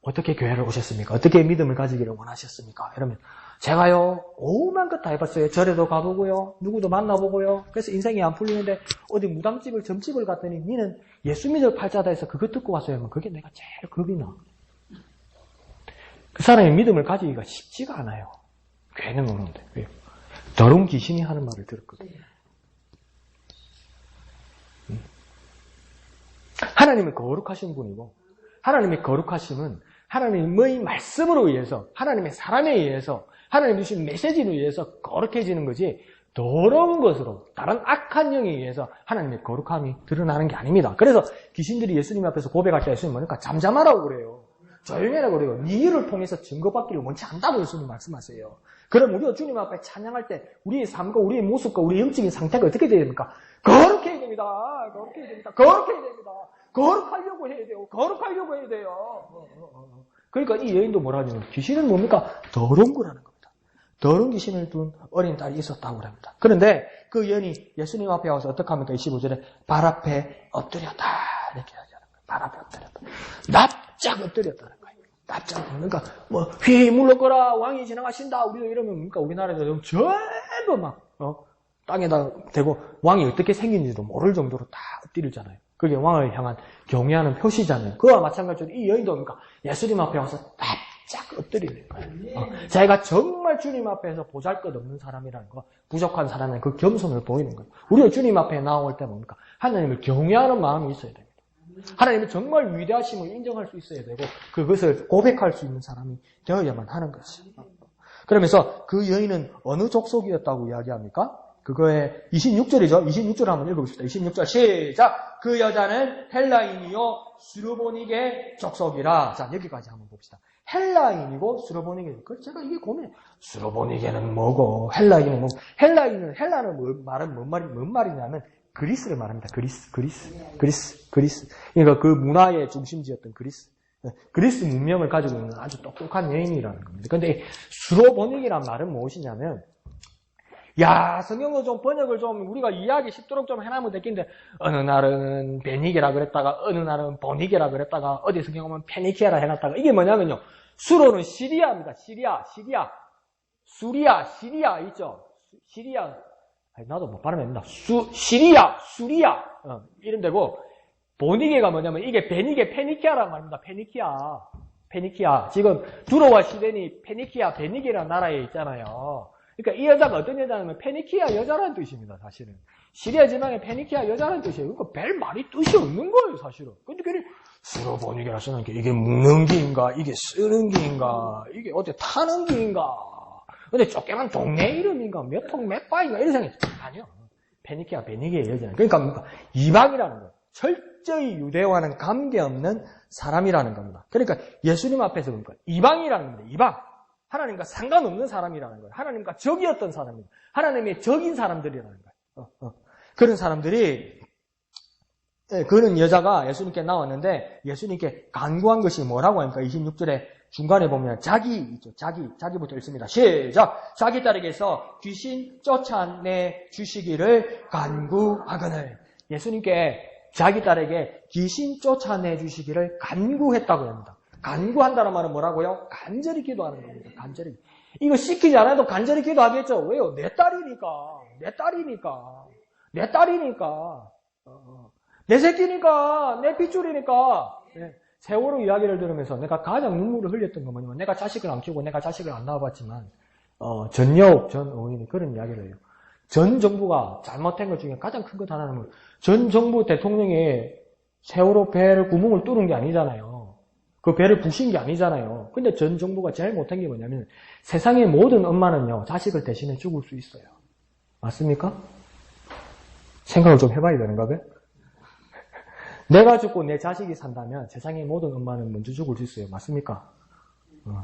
Speaker 1: 어떻게 교회를 오셨습니까? 어떻게 믿음을 가지기를 원하셨습니까? 이러면 제가요 오만 것 다 해봤어요. 절에도 가보고요. 누구도 만나보고요. 그래서 인생이 안 풀리는데 어디 무당집을 점집을 갔더니 니는 예수 믿을 팔자다 해서 그거 듣고 왔어요. 그게 내가 제일 겁이 나. 그 사람이 믿음을 가지기가 쉽지가 않아요. 교회는 오는데. 왜요? 더러운 귀신이 하는 말을 들었거든요. 하나님은 거룩하신 분이고 하나님의 거룩하심은 하나님의 말씀으로 의해서 하나님의 사람에 의해서 하나님 주신 메시지로 의해서 거룩해지는 거지 더러운 것으로 다른 악한 영에 의해서 하나님의 거룩함이 드러나는 게 아닙니다. 그래서 귀신들이 예수님 앞에서 고백할 때 예수님 뭐니까 잠잠하라고 그래요. 조용히하라고 그래요. 네 일을 통해서 증거받기를 원치 않다고 예수님 말씀하세요. 그럼 우리가 주님 앞에 찬양할 때 우리의 삶과 우리의 모습과 우리의 영적인 상태가 어떻게 되야 됩니까? 거룩해야 됩니다. 거룩해야 됩니다. 거룩해야 됩니다. 거룩하려고 해야 돼요. 거룩하려고 해야 돼요. 그러니까 이 여인도 뭐라 하냐면 귀신은 뭡니까? 더러운 거라는 겁니다. 더러운 귀신을 둔 어린 딸이 있었다고 합니다. 그런데 그 여인이 예수님 앞에 와서 어떻게 합니까? 25절에 발 앞에 엎드렸다. 이렇게 하잖아요. 발 앞에 엎드렸다. 납작 엎드렸다는 거예요. 납작. 그러니까 휘 물러거라. 왕이 지나가신다. 우리도 이러면 그러니까 우리나라에서 전부 막 땅에다 대고 왕이 어떻게 생긴지도 모를 정도로 다 엎드리잖아요. 그게 왕을 향한 경외하는 표시잖아요. 그와 마찬가지로 이 여인도 그러니까 예수님 앞에 와서 납작 엎드리는 거예요. 자기가 정말 주님 앞에서 보잘것없는 사람이라는 거, 부족한 사람의 그 겸손을 보이는 거예요. 우리가 주님 앞에 나올 때 뭡니까? 하나님을 경외하는 마음이 있어야 됩니다. 하나님이 정말 위대하심을 인정할 수 있어야 되고 그것을 고백할 수 있는 사람이 되어야만 하는 것이죠. 그러면서 그 여인은 어느 족속이었다고 이야기합니까? 그거의 26절이죠. 26절 한번 읽어봅시다. 26절 시작. 그 여자는 헬라인이요 수르보니게 족속이라. 자 여기까지 한번 봅시다. 헬라인이고 수르보니게. 제가 이게 고민해요. 수르보니게는 뭐고 헬라인은 뭐고. 헬라는 말은 뭔 말이냐면 그리스를 말합니다. 그리스. 그러니까 그 문화의 중심지였던 그리스 문명을 가지고 있는 아주 똑똑한 여인이라는 겁니다. 그런데 수르보니게란 말은 무엇이냐면 성경도 좀 번역을 좀 우리가 이해하기 쉽도록 좀 해놔면 됐긴데 어느 날은 베니게라 그랬다가 어느 날은 보니게라 그랬다가 어디 성경 보면 페니키아라 해놨다가 이게 뭐냐면요. 수로는 시리아입니다. 시리아 있죠. 시리아 나도 못 발음합니다. 수리아 이름 되고 보니게가 뭐냐면 이게 페니키아란 말입니다. 페니키아 지금 두로와 시덴이 베니게라는 나라에 있잖아요. 그러니까 이 여자가 어떤 여자냐면 페니키아 여자라는 뜻입니다. 사실은 시리아 지방의 페니키아 여자라는 뜻이에요. 그러니까 별 말이 뜻이 없는 거예요. 사실은. 근데 괜히 수로보니게라 쓰는 게 이게 묶는 기인가 이게 쓰는 기인가 이게 어디 타는 기인가 근데 쫓겨난 동네 이름인가 몇 통 몇 바인가 이런 생각이 아니요. 페니키아 베니게의 여자는 그러니까 이방이라는 거예요. 철저히 유대와는 관계없는 사람이라는 겁니다. 그러니까 예수님 앞에서 그러니까 이방이라는 겁니다. 이방. 하나님과 상관없는 사람이라는 거예요. 하나님과 적이었던 사람입니다. 하나님의 적인 사람들이라는 거예요. 그런 사람들이 그런 여자가 예수님께 나왔는데 예수님께 간구한 것이 뭐라고 하니까 26절에 중간에 보면 자기부터 읽습니다. 시작! 자기 딸에게서 귀신 쫓아내 주시기를 간구하거늘. 예수님께 자기 딸에게 귀신 쫓아내 주시기를 간구했다고 합니다. 간구한다는 말은 뭐라고요? 간절히 기도하는 겁니다. 간절히. 이거 시키지 않아도 간절히 기도하겠죠. 왜요? 내 딸이니까. 내 새끼니까. 내 핏줄이니까. 세월호 이야기를 들으면서 내가 가장 눈물을 흘렸던 건 뭐냐면 내가 자식을 안 키우고 내가 자식을 안 낳아봤지만 전여옥 전 의원이 그런 이야기를 해요. 전 정부가 잘못한 것 중에 가장 큰 것 하나는 전 정부 대통령이 세월호 배를 구멍을 뚫은 게 아니잖아요. 그 배를 부신 게 아니잖아요. 근데 전 정부가 제일 못한 게 뭐냐면 세상의 모든 엄마는요 자식을 대신해 죽을 수 있어요. 맞습니까? 생각을 좀 해봐야 되는가 봐요. 내가 죽고 내 자식이 산다면 세상의 모든 엄마는 먼저 죽을 수 있어요. 맞습니까?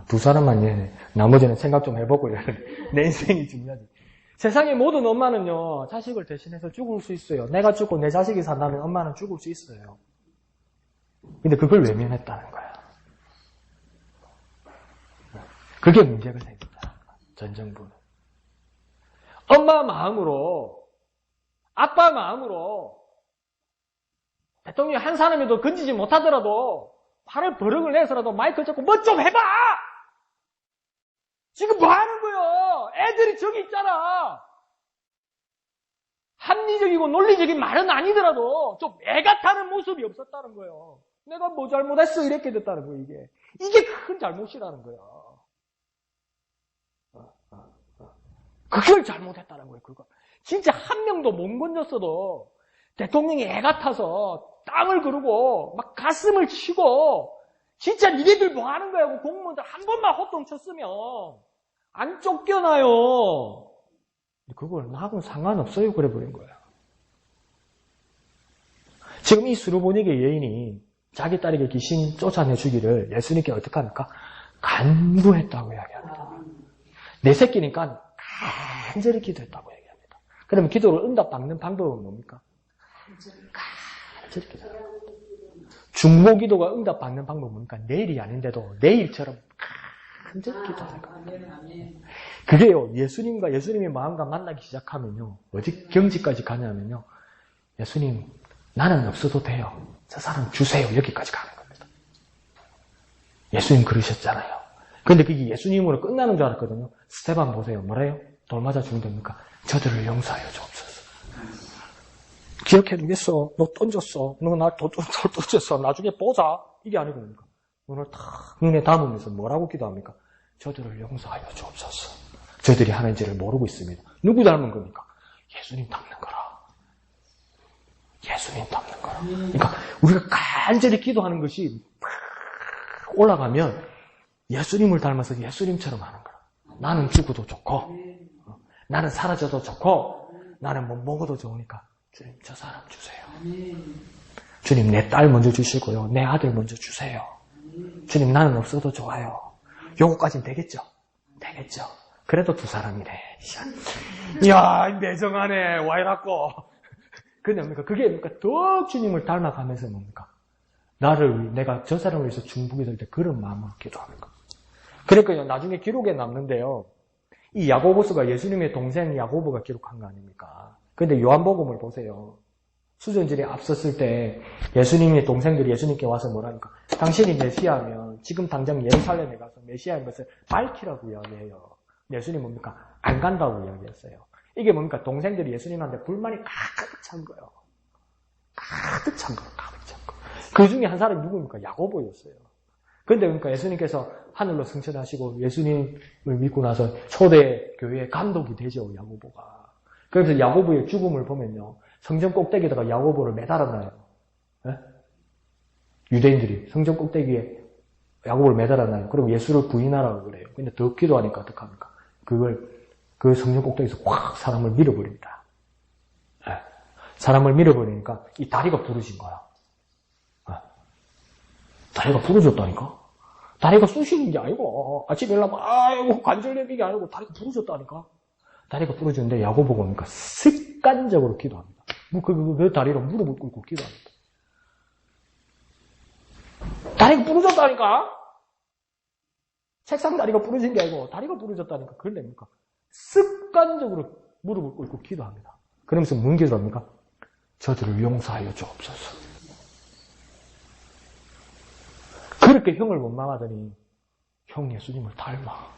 Speaker 1: 두 사람만 이해해. 나머지는 생각 좀 해보고요. 내 인생이 중요하지. 세상의 모든 엄마는요 자식을 대신해서 죽을 수 있어요. 내가 죽고 내 자식이 산다면 엄마는 죽을 수 있어요. 근데 그걸 외면했다는 거야. 그게 문제가 생깁니다. 전 정부는. 엄마 마음으로, 아빠 마음으로 대통령이 한 사람이도 건지지 못하더라도 팔을 버럭을 내서라도 마이크 잡고 뭐 좀 해봐! 지금 뭐 하는 거요? 애들이 저기 있잖아. 합리적이고 논리적인 말은 아니더라도 좀 애가 타는 모습이 없었다는 거예요. 내가 뭐 잘못했어 이렇게 됐다는 거예요. 이게 큰 잘못이라는 거예요. 그걸 잘못했다는 거예요. 그거 진짜 한 명도 못 건졌어도 대통령이 애 같아서 땅을 그르고 막 가슴을 치고 진짜 니네들 뭐 하는 거야 하고 공무원들 한 번만 호통쳤으면 안 쫓겨나요. 그걸 나하고는 상관없어요. 그래버린 거야. 지금 이 수르보닉의 여인이 자기 딸에게 귀신 쫓아내주기를 예수님께 어떻게 합니까? 간구했다고 이야기합니다. 내 새끼니까 간절히 기도했다고 얘기합니다. 그러면 기도를 응답받는 방법은 뭡니까? 간절히 기도. 중보 기도가 응답받는 방법은 뭡니까? 내일이 아닌데도 내일처럼 간절히 기도하는 거예요. 그게요, 예수님과 예수님의 마음과 만나기 시작하면요, 어디 경지까지 가냐면요, 예수님, 나는 없어도 돼요. 저 사람 주세요. 여기까지 가는 겁니다. 예수님 그러셨잖아요. 근데 그게 예수님으로 끝나는 줄 알았거든요. 스테반 보세요. 뭐래요? 돌 맞아 죽는답니까? 저들을 용서하여 주옵소서. 기억해두겠어. 너 던졌어. 너 나 돌 던졌어. 나중에 보자. 이게 아니고 뭡니까? 오늘 탁 눈에 담으면서 뭐라고 기도합니까? 저들을 용서하여 주옵소서. 저들이 하는 죄를 모르고 있습니다. 누구 닮은 겁니까? 예수님 닮는 거라. 예수님 닮는 거라. 그러니까 우리가 간절히 기도하는 것이 올라가면 예수님을 닮아서 예수님처럼 하는 거라. 나는 죽어도 좋고, 나는 사라져도 좋고, 나는 못 먹어도 좋으니까 주님 저 사람 주세요. 주님 내 딸 먼저 주시고요. 내 아들 먼저 주세요. 주님 나는 없어도 좋아요. 요거까지는 되겠죠? 되겠죠. 그래도 두 사람이래. 이야 매정하네. 와 이라고. 근데 뭡니까? 그게 뭡니까? 더 주님을 닮아가면서 뭡니까? 내가 저 사람을 위해서 중보기 될 때 그런 마음으로 기도하는 거. 그러니까요, 나중에 기록에 남는데요. 이 야고보서가 예수님의 동생 야고보가 기록한 거 아닙니까? 근데 요한복음을 보세요. 수전절에 앞섰을 때 예수님의 동생들이 예수님께 와서 뭐라니까? 당신이 메시아면 지금 당장 예루살렘에 가서 메시아인 것을 밝히라고 이야기해요. 예수님 뭡니까? 안 간다고 이야기했어요. 이게 뭡니까? 동생들이 예수님한테 불만이 가득 찬 거예요. 가득 찬 거예요. 그 중에 한 사람이 누구입니까? 야고보였어요. 그런데 그러니까 예수님께서 하늘로 승천하시고 예수님을 믿고 나서 초대 교회의 감독이 되죠, 야고보가. 그래서 야고보의 죽음을 보면요, 성전 꼭대기에다가 야고보를 매달아놔요. 네? 유대인들이 성전 꼭대기에 야고보를 매달아놔요. 그리고 예수를 부인하라고 그래요. 근데 더 기도하니까 어떡합니까? 그 성전 꼭대기에서 확 사람을 밀어버립니다. 네. 사람을 밀어버리니까 이 다리가 부러진 거야. 다리가 부러졌다니까? 다리가 쑤시는 게 아니고, 아침에 일어나면, 아이고, 관절염이 게 아니고, 다리가 부러졌다니까? 다리가 부러졌는데, 야고보가 뭡니까? 습관적으로 기도합니다. 그 다리로 무릎을 꿇고 기도합니다. 다리가 부러졌다니까? 책상 다리가 부러진 게 아니고 다리가 부러졌다니까. 그걸 냅니까? 습관적으로 무릎을 꿇고 기도합니다. 그러면서 뭔 기도를 합니까? 저들을 용서하여 주옵소서. 그렇게 형을 원망하더니 형 예수님을 닮아.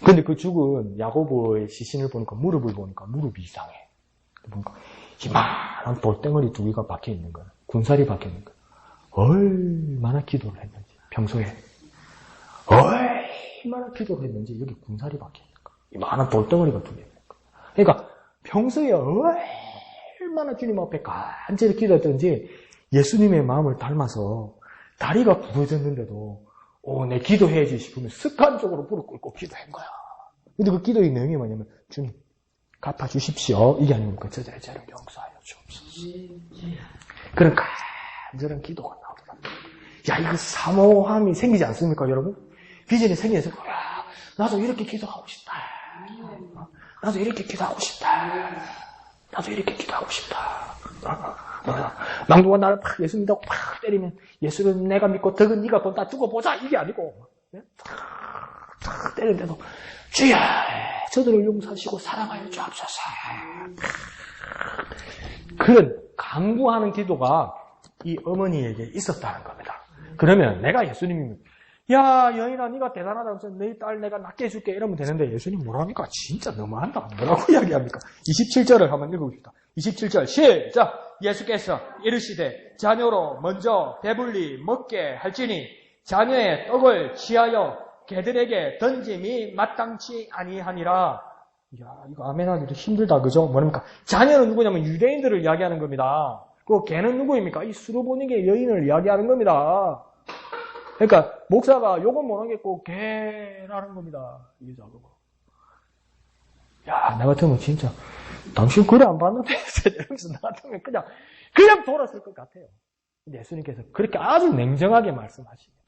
Speaker 1: 근데 그 죽은 야고보의 시신을 보니까 무릎을 보니까 무릎이 이상해. 보니까 이만한 돌덩어리 두 개가 박혀 있는 거야. 군살이 박혀 있는 거야. 얼마나 기도를 했는지 평소에 얼마나 기도를 했는지 여기 군살이 박혀 있는 거야. 이만한 돌덩어리가 두 개 있는 거야. 그러니까 평소에 얼마나 주님 앞에 간절히 기도했던지 예수님의 마음을 닮아서 다리가 부러졌는데도 내 기도해야지 싶으면 습관적으로 무릎 꿇고 기도한 거야. 근데 그 기도의 내용이 뭐냐면 주님 갚아주십시오. 이게 아닙니까? 저들의 죄를 용서하여 주옵소서. 그런 간절한 기도가 나오더라. 야, 이거 사모함이 생기지 않습니까, 여러분? 비전이 생겨서 야, 나도 이렇게 기도하고 싶다. 나도 이렇게 기도하고 싶다. 나도 이렇게 기도하고 싶다. 막 누가 나를 팍 예수 믿다고 팍 때리면 예수는 내가 믿고 덕은 네가 돈 다 주고 보자 이게 아니고 탁 때리는데도 주여 저들을 용서하시고 사랑하여 주옵소서. 그런 간구하는 기도가 이 어머니에게 있었다는 겁니다. 그러면 내가 예수님이 야 여인아 네가 대단하다 그래서 네 딸 내가 낫게 해줄게 이러면 되는데 예수님 뭐랍니까? 진짜 너무한다. 뭐라고 이야기합니까? 27절을 한번 읽어봅시다. 27절 시작. 예수께서 이르시되 자녀로 먼저 배불리 먹게 할지니 자녀의 떡을 취하여 개들에게 던짐이 마땅치 아니하니라. 이야 이거 아멘하기도 힘들다 그죠? 뭐랍니까? 자녀는 누구냐면 유대인들을 이야기하는 겁니다. 그 개는 누구입니까? 이 수르보니게 여인을 이야기하는 겁니다. 그러니까 목사가 욕은 못 하겠고 개라는 겁니다. 이게 자고. 야, 나 같으면 진짜 당신 글을 안 봤는데 이러면서 나 같으면 그냥 돌았을 것 같아요. 근데 예수님께서 그렇게 아주 냉정하게 말씀하십니다.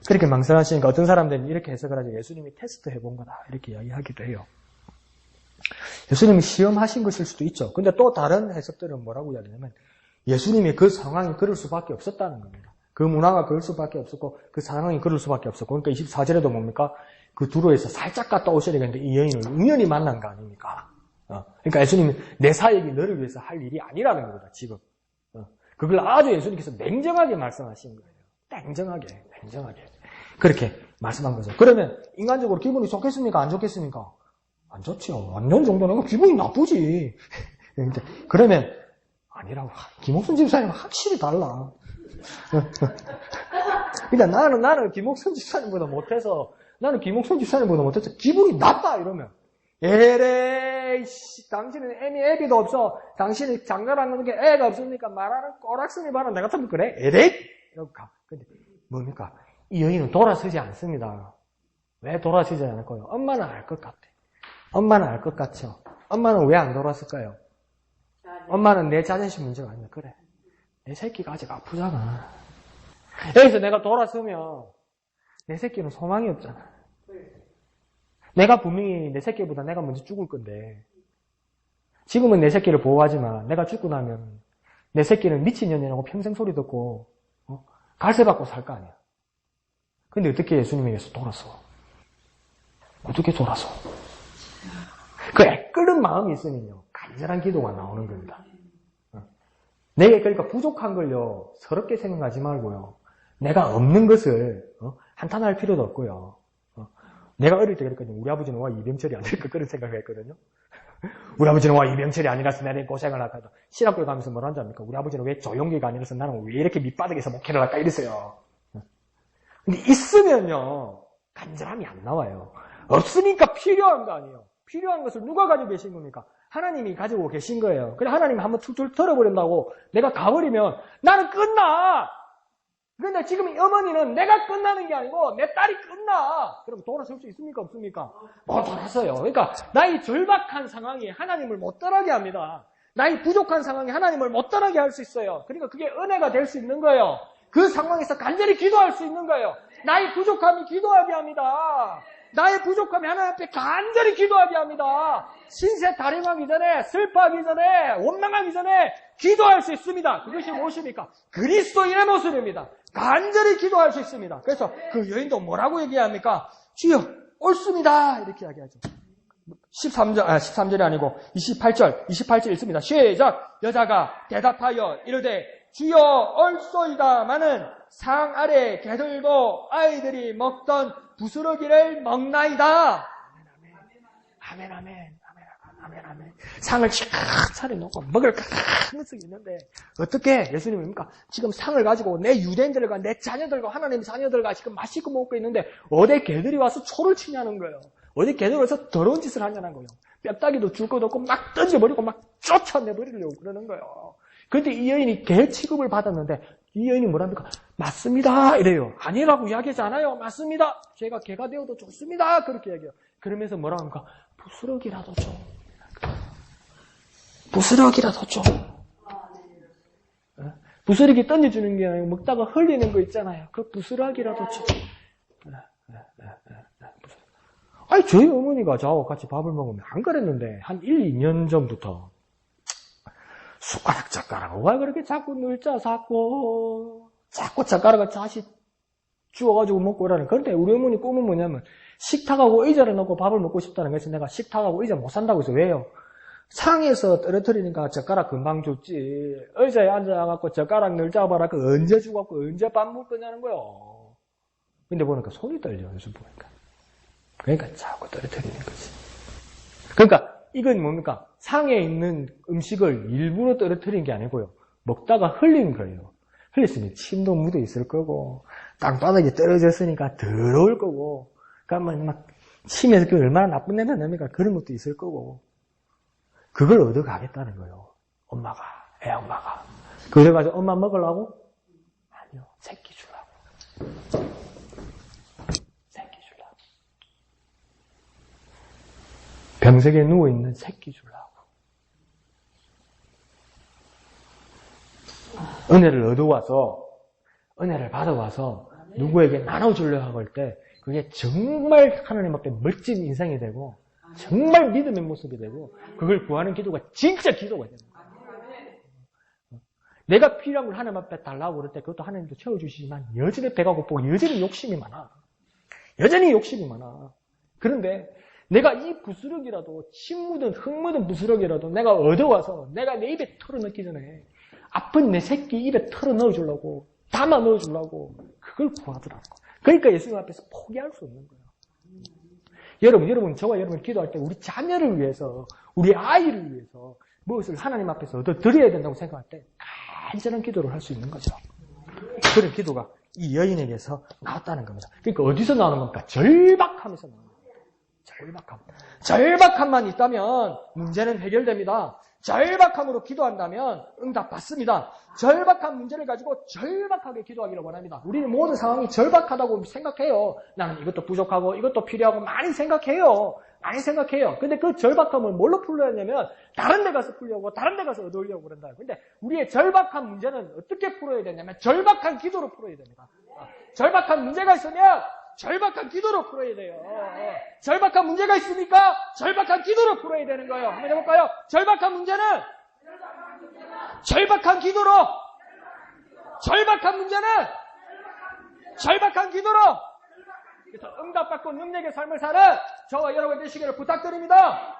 Speaker 1: 그렇게 망설하시니까 어떤 사람들은 이렇게 해석을 하죠. 예수님이 테스트 해본 거다 이렇게 이야기하기도 해요. 예수님이 시험하신 것일 수도 있죠. 근데 또 다른 해석들은 뭐라고 이야기하냐면 예수님이 그 상황이 그럴 수밖에 없었다는 겁니다. 그 문화가 그럴 수밖에 없었고 그 상황이 그럴 수밖에 없었고 그러니까 24절에도 뭡니까? 그 두로에서 살짝 갔다 오셔야 되겠는데 이 여인을 우연히 만난 거 아닙니까? 그러니까 예수님은 내 사역이 너를 위해서 할 일이 아니라는 겁니다. 지금. 그걸 아주 예수님께서 냉정하게 말씀하신 거예요. 냉정하게. 그렇게 말씀한 거죠. 그러면 인간적으로 기분이 좋겠습니까? 안 좋겠습니까? 안 좋죠. 안 좋은 정도는 기분이 나쁘지. 그러면 아니라고. 김옥순 집사님은 확실히 달라. 그러니까 나는 김옥순 집사님보다 못해서 기분이 나빠 이러면 에레이 당신은 애비도 없어. 당신이 장가라는 게 애가 없으니까 말하는 꼬락선이 바로 내가 같으면 그래? 에레이 이러고 가. 근데 뭡니까? 이 여인은 돌아서지 않습니다. 왜 돌아서지 않을 거예요? 엄마는 알 것 같아. 엄마는 알 것 같죠. 엄마는 왜 안 돌았을까요? 엄마는 내 자존심 문제가 아니야. 그래. 내 새끼가 아직 아프잖아. 여기서 내가 돌아서면 내 새끼는 소망이 없잖아. 내가 분명히 내 새끼보다 내가 먼저 죽을 건데 지금은 내 새끼를 보호하지만 내가 죽고 나면 내 새끼는 미친년이라고 평생 소리 듣고 갈세받고 살 거 아니야. 근데 어떻게 예수님에게서 돌아서? 어떻게 돌아서? 그 애끓는 마음이 있으면요 간절한 기도가 나오는 겁니다. 내게 그러니까 부족한 걸요 서럽게 생각하지 말고요 내가 없는 것을 한탄할 필요도 없고요 내가 어릴 때 그랬거든요. 우리 아버지는 와 이병철이 아닐까 그런 생각을 했거든요. 우리 아버지는 와 이병철이 아니라서 내가 고생을 할까. 신학교 가면서 뭐라 하는지 압니까? 우리 아버지는 왜 조용기가 아니라서 나는 왜 이렇게 밑바닥에서 목회를 할까 이랬어요. 근데 있으면요 간절함이 안 나와요. 없으니까 필요한 거 아니에요. 필요한 것을 누가 가지고 계신 겁니까? 하나님이 가지고 계신 거예요. 그래 하나님이 한번 툭툭 털어버린다고 내가 가버리면 나는 끝나. 그런데 지금 이 어머니는 내가 끝나는 게 아니고 내 딸이 끝나. 그럼 돌아설 수 있습니까? 없습니까? 못 돌아서요. 그러니까 나의 절박한 상황이 하나님을 못 떠나게 합니다. 나의 부족한 상황이 하나님을 못 떠나게 할 수 있어요. 그러니까 그게 은혜가 될 수 있는 거예요. 그 상황에서 간절히 기도할 수 있는 거예요. 나의 부족함이 기도하게 합니다.
Speaker 2: 나의 부족함이 하나님 앞에 간절히 기도하게 합니다. 신세 타령하기 전에, 슬퍼하기 전에, 원망하기 전에 기도할 수 있습니다. 그것이 무엇입니까? 그리스도인의 모습입니다. 간절히 기도할 수 있습니다. 그래서 그 여인도 뭐라고 얘기합니까? 주여, 옳습니다. 이렇게 이야기하죠. 13절이 아니고 28절 읽습니다. 시작! 여자가 대답하여 이르되 주여 옳소이다마는 상 아래 개들도 아이들이 먹던 부스러기를 먹나이다. 아멘, 아멘. 상을 쫙 차려놓고 먹을 가능성이 있는데 어떻게 예수님입니까? 지금 상을 가지고 내 유대인들과 내 자녀들과 하나님의 자녀들과 지금 맛있고 먹고 있는데 어디 개들이 와서 초를 치냐는 거예요. 어디 개들이 와서 더러운 짓을 하냐는 거예요. 뼈다귀도 줄 것도 없고 막 던져버리고 막 쫓아내버리려고 그러는 거예요. 그런데 이 여인이 개 취급을 받았는데 이 여인이 뭐랍니까? 맞습니다 이래요. 아니라고 이야기하지 않아요. 맞습니다. 제가 개가 되어도 좋습니다. 그렇게 얘기해요. 그러면서 뭐라고 합니까? 부스러기라도 좀. 부스러기라도 좀. 부스러기 던져주는 게 아니고 먹다가 흘리는 거 있잖아요. 그 부스러기라도 좀. 아니 저희 어머니가 저하고 같이 밥을 먹으면 안 그랬는데 한 1, 2년 전부터 숟가락 젓가락 왜 그렇게 자꾸 늘자 자꾸 젓가락을 다시 주워가지고 먹고 그러는. 그런데 우리 어머니 꿈은 뭐냐면 식탁하고 의자를 놓고 밥을 먹고 싶다는 거에서 내가 식탁하고 의자 못 산다고 해서 왜요? 상에서 떨어뜨리니까 젓가락 금방 줬지. 의자에 앉아갖고 젓가락 늘 잡아라. 그 언제 주갖고 언제 밥 먹을 거냐는 거요. 근데 보니까 손이 떨려 요즘 보니까. 그러니까 자꾸 떨어뜨리는 거지. 그러니까 이건 뭡니까? 상에 있는 음식을 일부러 떨어뜨린 게 아니고요. 먹다가 흘린 거예요. 흘렸으니 침도 묻어 있을 거고 땅바닥에 떨어졌으니까 더러울 거고 그러니까 막 침에서 그 얼마나 나쁜 냄새 납니까? 그런 것도 있을 거고 그걸 얻어가겠다는 거예요. 엄마가, 애엄마가. 그래가지고 엄마 먹으려고? 아니요. 새끼 주려고. 새끼 주려고. 병석에 누워있는 새끼 주려고. 은혜를 얻어와서, 은혜를 받아와서 누구에게 나눠주려고 할 때 그게 정말 하나님 앞에 멋진 인생이 되고 정말 믿음의 모습이 되고 그걸 구하는 기도가 진짜 기도가 되는 거예요. 내가 필요한 걸 하나님 앞에 달라고 그럴 때 그것도 하나님도 채워주시지만 여전히 배가 고프고 여전히 욕심이 많아. 여전히 욕심이 많아. 그런데 내가 이 부스러기라도 침 묻은 흙 묻은 부스러기라도 내가 얻어와서 내가 내 입에 털어넣기 전에 아픈 내 새끼 입에 털어 넣어주려고 담아 넣어주려고 그걸 구하더라고. 그러니까 예수님 앞에서 포기할 수 없는 거예요. 여러분, 저와 여러분 기도할 때 우리 자녀를 위해서, 우리 아이를 위해서 무엇을 하나님 앞에서 얻어 드려야 된다고 생각할 때 간절한 기도를 할 수 있는 거죠. 그런 기도가 이 여인에게서 나왔다는 겁니다. 그러니까 어디서 나오는 겁니까? 절박함에서 나오는 겁니다. 절박함만 있다면 문제는 해결됩니다. 절박함으로 기도한다면 응답받습니다. 절박한 문제를 가지고 절박하게 기도하기를 원합니다. 우리는 모든 상황이 절박하다고 생각해요. 나는 이것도 부족하고 이것도 필요하고 많이 생각해요. 근데 그 절박함을 뭘로 풀어야 하냐면 다른 데 가서 풀려고 다른 데 가서 얻으려고 그런다. 근데 우리의 절박한 문제는 어떻게 풀어야 되냐면 절박한 기도로 풀어야 됩니다. 절박한 문제가 있으면 절박한 기도로 풀어야 돼요. 절박한 문제가 있습니까? 절박한 기도로 풀어야 되는 거예요. 한번 해볼까요? 절박한 문제는 절박한 기도로, 절박한 문제는 절박한 기도로. 그래서 응답받고 능력의 삶을 사는 저와 여러분 되시기를 부탁드립니다.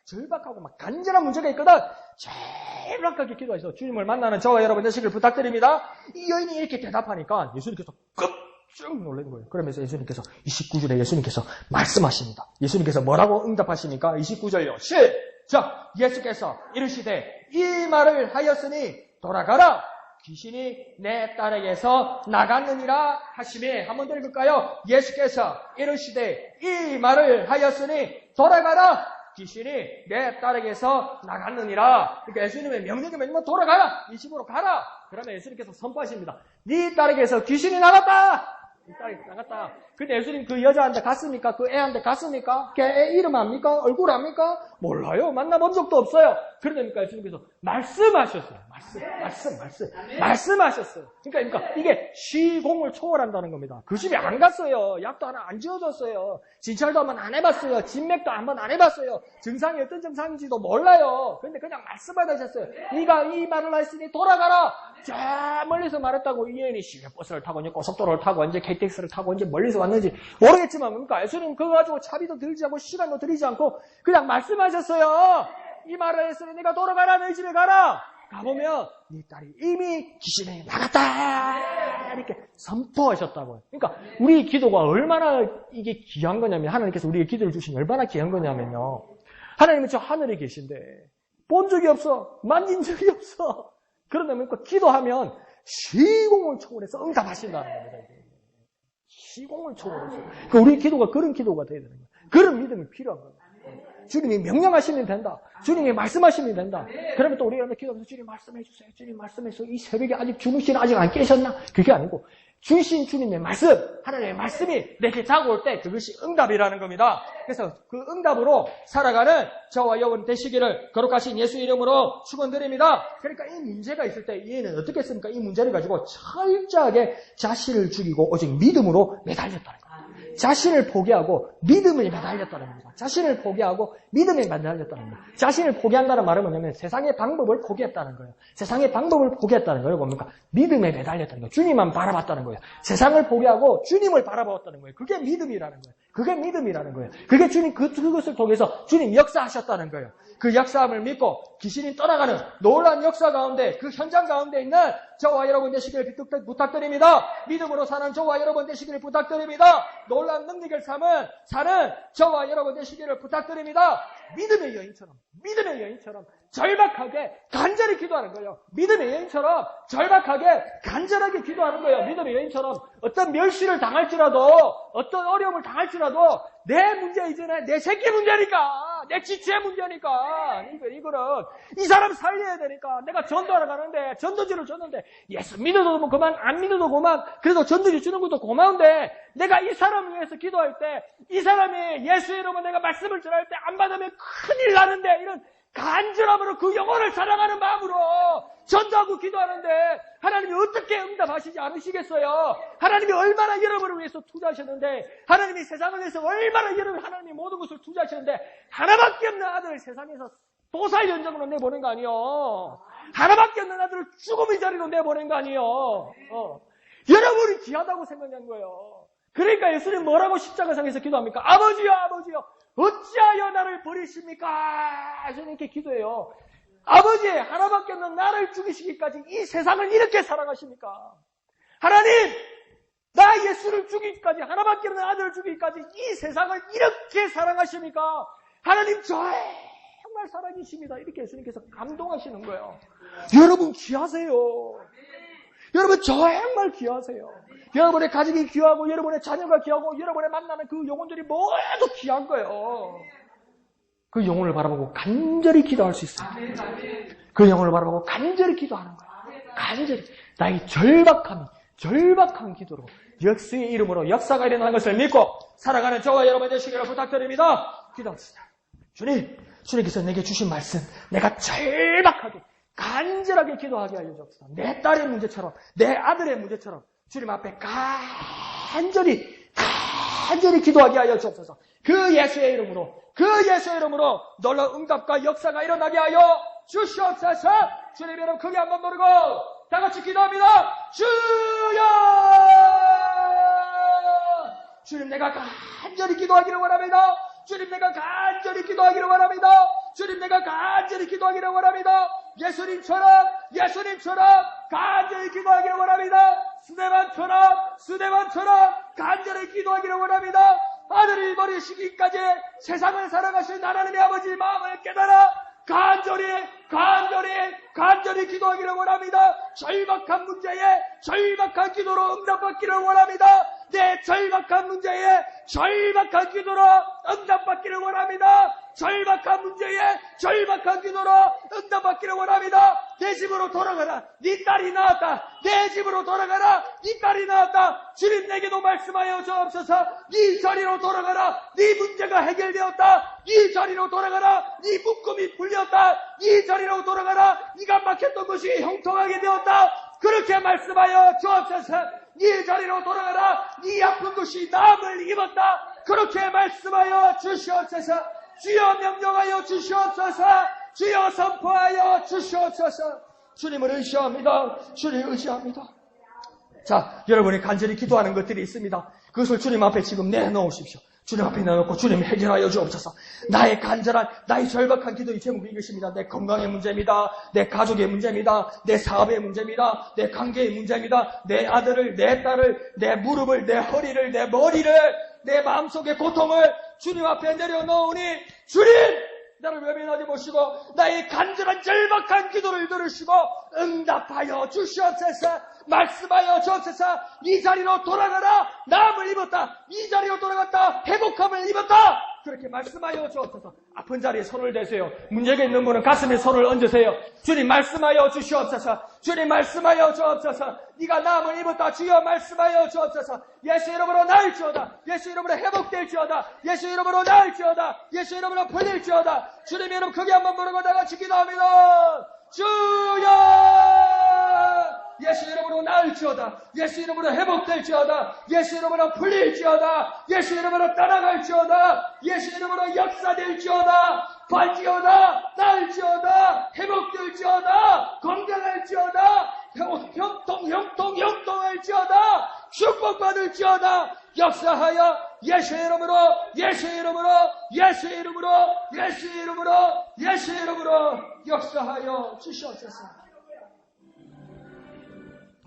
Speaker 2: 절박하고 막 간절한 문제가 있거든. 절박하게 기도해서 주님을 만나는 저와 여러분 되시기를 부탁드립니다. 이 여인이 이렇게 대답하니까 예수님께서 쭉 놀란 거예요. 그러면서 예수님께서 29절에 예수님께서 말씀하십니다. 예수님께서 뭐라고 응답하십니까? 29절요. 시작! 예수께서 이르시되 이 말을 하였으니 돌아가라. 귀신이 내 딸에게서 나갔느니라 하시매. 한번 더 읽을까요? 예수께서 이르시되 이 말을 하였으니 돌아가라. 귀신이 내 딸에게서 나갔느니라. 그러니까 예수님의 명령이 뭐냐면 돌아가라. 이 집으로 가라. 그러면 예수님께서 선포하십니다. 네 딸에게서 귀신이 나갔다. 네 딸이 나갔다. 근데 예수님 그 여자한테 갔습니까? 그 애한테 갔습니까? 걔 애 이름 압니까? 얼굴 압니까? 몰라요. 만나본 적도 없어요. 그러니까 예수님께서 말씀하셨어요. 말씀하셨어요. 그러니까 이게 시공을 초월한다는 겁니다. 그 집에 안 갔어요. 약도 하나 안 지어줬어요. 진찰도 한번 안 해봤어요. 진맥도 한번 안 해봤어요. 증상이 어떤 증상인지도 몰라요. 그런데 그냥 말씀만 하셨어요. 네가 이 말을 했으니 돌아가라. 저 멀리서 말했다고 이 여인이 시외버스를 타고 이제 고속도로를 타고 이제 KTX를 타고 이제 멀리서 왔는지 모르겠지만 그러니까 예수님 그거 가지고 차비도 들지 않고 시간도 들이지 않고 그냥 말씀하셨어요. 이 말을 했으니 네가 돌아가라. 너희 집에 가라. 가보면 네 딸이 이미 귀신에 나갔다 이렇게 선포하셨다고요. 그러니까 우리 기도가 얼마나 이게 귀한 거냐면 하나님께서 우리에게 기도를 주신 얼마나 귀한 거냐면요. 하나님은 저 하늘에 계신데 본 적이 없어. 만진 적이 없어. 그러다 보니까 기도하면 시공을 초월해서 응답하신다는 겁니다. 시공을 초월해서. 그러니까 우리 기도가 그런 기도가 돼야 되는 거예요. 그런 믿음이 필요한 거예요. 주님이 명령하시면 된다. 주님이 말씀하시면 된다. 그러면 또 우리가 기도하면서 주님 말씀해 주세요. 주님 말씀해 주세요. 이 새벽에 아직 주무시나 아직 안 깨셨나? 그게 아니고 주신 주님의 말씀, 하나님의 말씀이 내게 다가올 때 그것이 응답이라는 겁니다. 그래서 그 응답으로 살아가는 저와 여러분 되시기를 거룩하신 예수 이름으로 축원드립니다. 그러니까 이 문제가 있을 때 얘는 어떻게 했습니까? 이 문제를 가지고 철저하게 자신을 죽이고 오직 믿음으로 매달렸다는 거예요. 자신을 포기하고 믿음을 매달렸다는 겁니다. 자신을 포기하고 믿음에 매달렸다는 겁니다. 자신을 포기한다는 말은 뭐냐면 세상의 방법을 포기했다는 거예요. 세상의 방법을 포기했다는 거예요. 뭡니까? 믿음에 매달렸다는 거예요. 주님만 바라봤다는 거예요. 세상을 포기하고 주님을 바라봤다는 거예요. 그게 믿음이라는 거예요. 그게 믿음이라는 거예요. 그게 주님 그것을 통해서 주님 역사하셨다는 거예요. 그 역사함을 믿고 귀신이 떠나가는 놀라운 역사 가운데 그 현장 가운데 있는 저와 여러분 되시기를 부탁드립니다. 믿음으로 사는 저와 여러분 되시기를 부탁드립니다. 놀라운 능력을 사는 저와 여러분 되시기를 부탁드립니다. 믿음의 여인처럼 절박하게 간절히 기도하는 거예요. 믿음의 여인처럼 절박하게 간절하게 기도하는 거예요. 믿음의 여인처럼 어떤 멸시를 당할지라도 어떤 어려움을 당할지라도 내 문제 이전에 내 새끼 문제니까 내 지체의 문제니까 이거는 이 사람 살려야 되니까 내가 전도하러 가는데 전도지를 줬는데 예수 믿어도 그만 안 믿어도 그만 그래도 전도지 주는 것도 고마운데 내가 이 사람을 위해서 기도할 때 이 사람이 예수 이름으로 내가 말씀을 전할 때 안 받으면 큰일 나는데 이런 간절함으로 그 영혼을 사랑하는 마음으로 전도하고 기도하는데 하나님이 어떻게 응답하시지 않으시겠어요? 하나님이 얼마나 여러분을 위해서 투자하셨는데 하나님이 세상을 위해서 얼마나 하나님이 모든 것을 투자하셨는데 하나밖에 없는 아들을 세상에서 도살 연장으로 내보낸 거 아니에요? 하나밖에 없는 아들을 죽음의 자리로 내보낸 거 아니에요? 여러분이 귀하다고 생각한 거예요. 그러니까 예수님 뭐라고 십자가상에서 기도합니까? 아버지요 어찌하여 나를 버리십니까? 예수님께 기도해요. 아버지 하나밖에 없는 나를 죽이시기까지 이 세상을 이렇게 사랑하십니까? 하나님 나 예수를 죽이기까지 하나밖에 없는 아들을 죽이기까지 이 세상을 이렇게 사랑하십니까? 하나님 정말 사랑이십니다. 이렇게 예수님께서 감동하시는 거예요. 여러분 귀하세요. 여러분 정말 귀하세요. 여러분의 가족이 귀하고 여러분의 자녀가 귀하고 여러분의 만나는 그 영혼들이 모두 귀한 거예요. 그 영혼을 바라보고 간절히 기도할 수 있어요. 그 영혼을 바라보고 간절히 기도하는 거예요. 간절히 나의 절박한 기도로 예수의 이름으로 역사가 일어나는 것을 믿고 살아가는 저와 여러분 되시기를 부탁드립니다. 기도합시다. 주님께서 내게 주신 말씀 내가 절박하게 간절하게 기도하게 하여 주옵소서. 내 딸의 문제처럼 내 아들의 문제처럼 주님 앞에 간절히 기도하게 하여 주옵소서. 그 예수의 이름으로 놀라운 응답과 역사가 일어나게 하여 주시옵소서. 주님 여러분 크게 한번 부르고 다 같이 기도합니다. 주여! 주님 내가 간절히 기도하기를 원합니다. 주님 내가 간절히 기도하기를 원합니다. 주님 내가 간절히 기도하기를 원합니다. 예수님처럼 간절히 기도하기를 원합니다. 스데반처럼 간절히 기도하기를 원합니다. 아들을 버리시기까지 세상을 살아가신 하나님의 아버지 마음을 깨달아 간절히 기도하기를 원합니다. 절박한 문제에 절박한 기도로 응답받기를 원합니다. 내 절박한 문제에 절박한 기도로 응답받기를 원합니다.
Speaker 3: 절박한 문제에 절박한 기도로 응답받기를 원합니다. 내 집으로 돌아가라. 네 딸이 나왔다. 내 집으로 돌아가라. 네 딸이 나왔다. 주님 내게도 말씀하여 주옵소서. 네 자리로 돌아가라. 네 문제가 해결되었다. 네 자리로 돌아가라. 네 묶음이 풀렸다. 네 자리로 돌아가라. 네가 막혔던 것이 형통하게 되었다. 그렇게 말씀하여 주옵소서. 네 자리로 돌아가라. 네 아픈 것이 나음을 입었다. 그렇게 말씀하여 주시옵소서. 주여 명령하여 주시옵소서. 주여 선포하여 주시옵소서. 주님을 의지합니다. 주님을 의지합니다. 자, 여러분이 간절히 기도하는 것들이 있습니다. 그것을 주님 앞에 지금 내놓으십시오. 주님 앞에 내놓고 주님 해결하여 주옵소서. 나의 간절한, 나의 절박한 기도의 제목이 이것입니다. 내 건강의 문제입니다. 내 가족의 문제입니다. 내 사업의 문제입니다. 내 관계의 문제입니다. 내 아들을, 내 딸을, 내 무릎을, 내 허리를, 내 머리를, 내 마음속의 고통을 주님 앞에 내려놓으니 주님! 나를 외면하지 마시고 나의 간절한 절박한 기도를 들으시고 응답하여 주시옵소서. 말씀하여 주옵소서. 이 자리로 돌아가라. 나음을 입었다. 이 자리로 돌아갔다. 회복함을 입었다. 그렇게 말씀하여 주옵소서. 아픈 자리에 손을 대세요. 문제가 있는 분은 가슴에 손을 얹으세요. 주님 말씀하여 주시옵소서. 주님 말씀하여 주옵소서. 네가 나음을 입었다. 주여 말씀하여 주옵소서. 예수 이름으로 나을지어다. 예수 이름으로 회복될지어다. 예수 이름으로 나을지어다. 예수 이름으로 풀릴지어다. 주님 이름 크게 한번 부르고 다 같이 기도합니다. 주여! 예수 이름으로 나을지어다. 예수 이름으로 회복될지어다. 예수 이름으로 풀릴지어다. 예수 이름으로 따라갈지어다. 예수 이름으로 역사될지어다. 발지어다. 나을지어다. 회복될지어다. 건강할지어다. 형통할지어다. 축복받을지어다. 역사하여 예수 이름으로 예수 이름으로 예수 이름으로 예수 이름으로 예수 이름으로 역사하여 주시옵소서.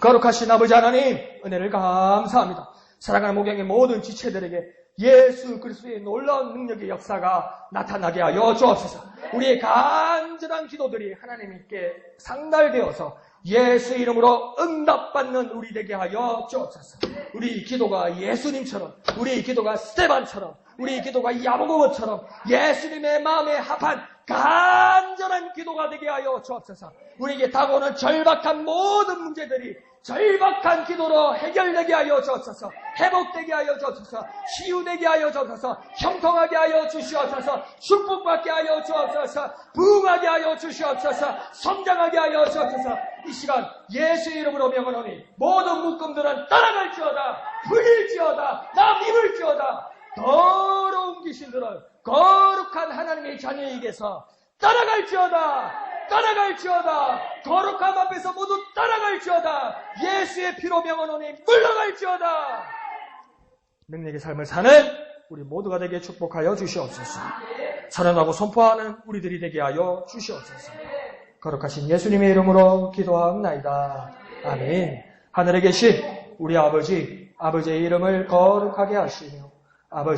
Speaker 3: 거룩하신 아버지 하나님, 은혜를 감사합니다. 사랑하는 목양의 모든 지체들에게 예수 그리스도의 놀라운 능력의 역사가 나타나게 하여 주옵소서. 우리의 간절한 기도들이 하나님께 상달되어서 예수 이름으로 응답받는 우리 되게 하여 주옵소서. 우리 기도가 예수님처럼, 우리 기도가 스테반처럼, 우리 기도가 야고보처럼 예수님의 마음에 합한 간절한 기도가 되게 하여 주옵소서. 우리에게 다가오는 절박한 모든 문제들이 절박한 기도로 해결되게 하여 주옵소서. 회복되게 하여 주옵소서. 치유되게 하여 주옵소서. 형통하게 하여 주시옵소서. 축복받게 하여 주옵소서. 부흥하게 하여 주시옵소서. 성장하게 하여 주옵소서. 이 시간 예수 이름으로 명하노니 모든 묶음들은 떠나갈지어다. 풀릴지어다. 나 믿을지어다. 더러운 귀신들은 거룩한 하나님의 자녀에게서 떠나갈지어다. 따라갈지어다. 거룩함 앞에서 모두 따라갈지어다. 예수의 피로 명하노니 물러갈지어다. 능력의 삶을 사는 우리 모두가 되게 축복하여 주시옵소서. 찬양하고 선포하는 우리들이 되게 하여 주시옵소서. 거룩하신 예수님의 이름으로 기도하옵나이다. 아멘. 하늘에 계신 우리 아버지, 아버지의 이름을 거룩하게 하시며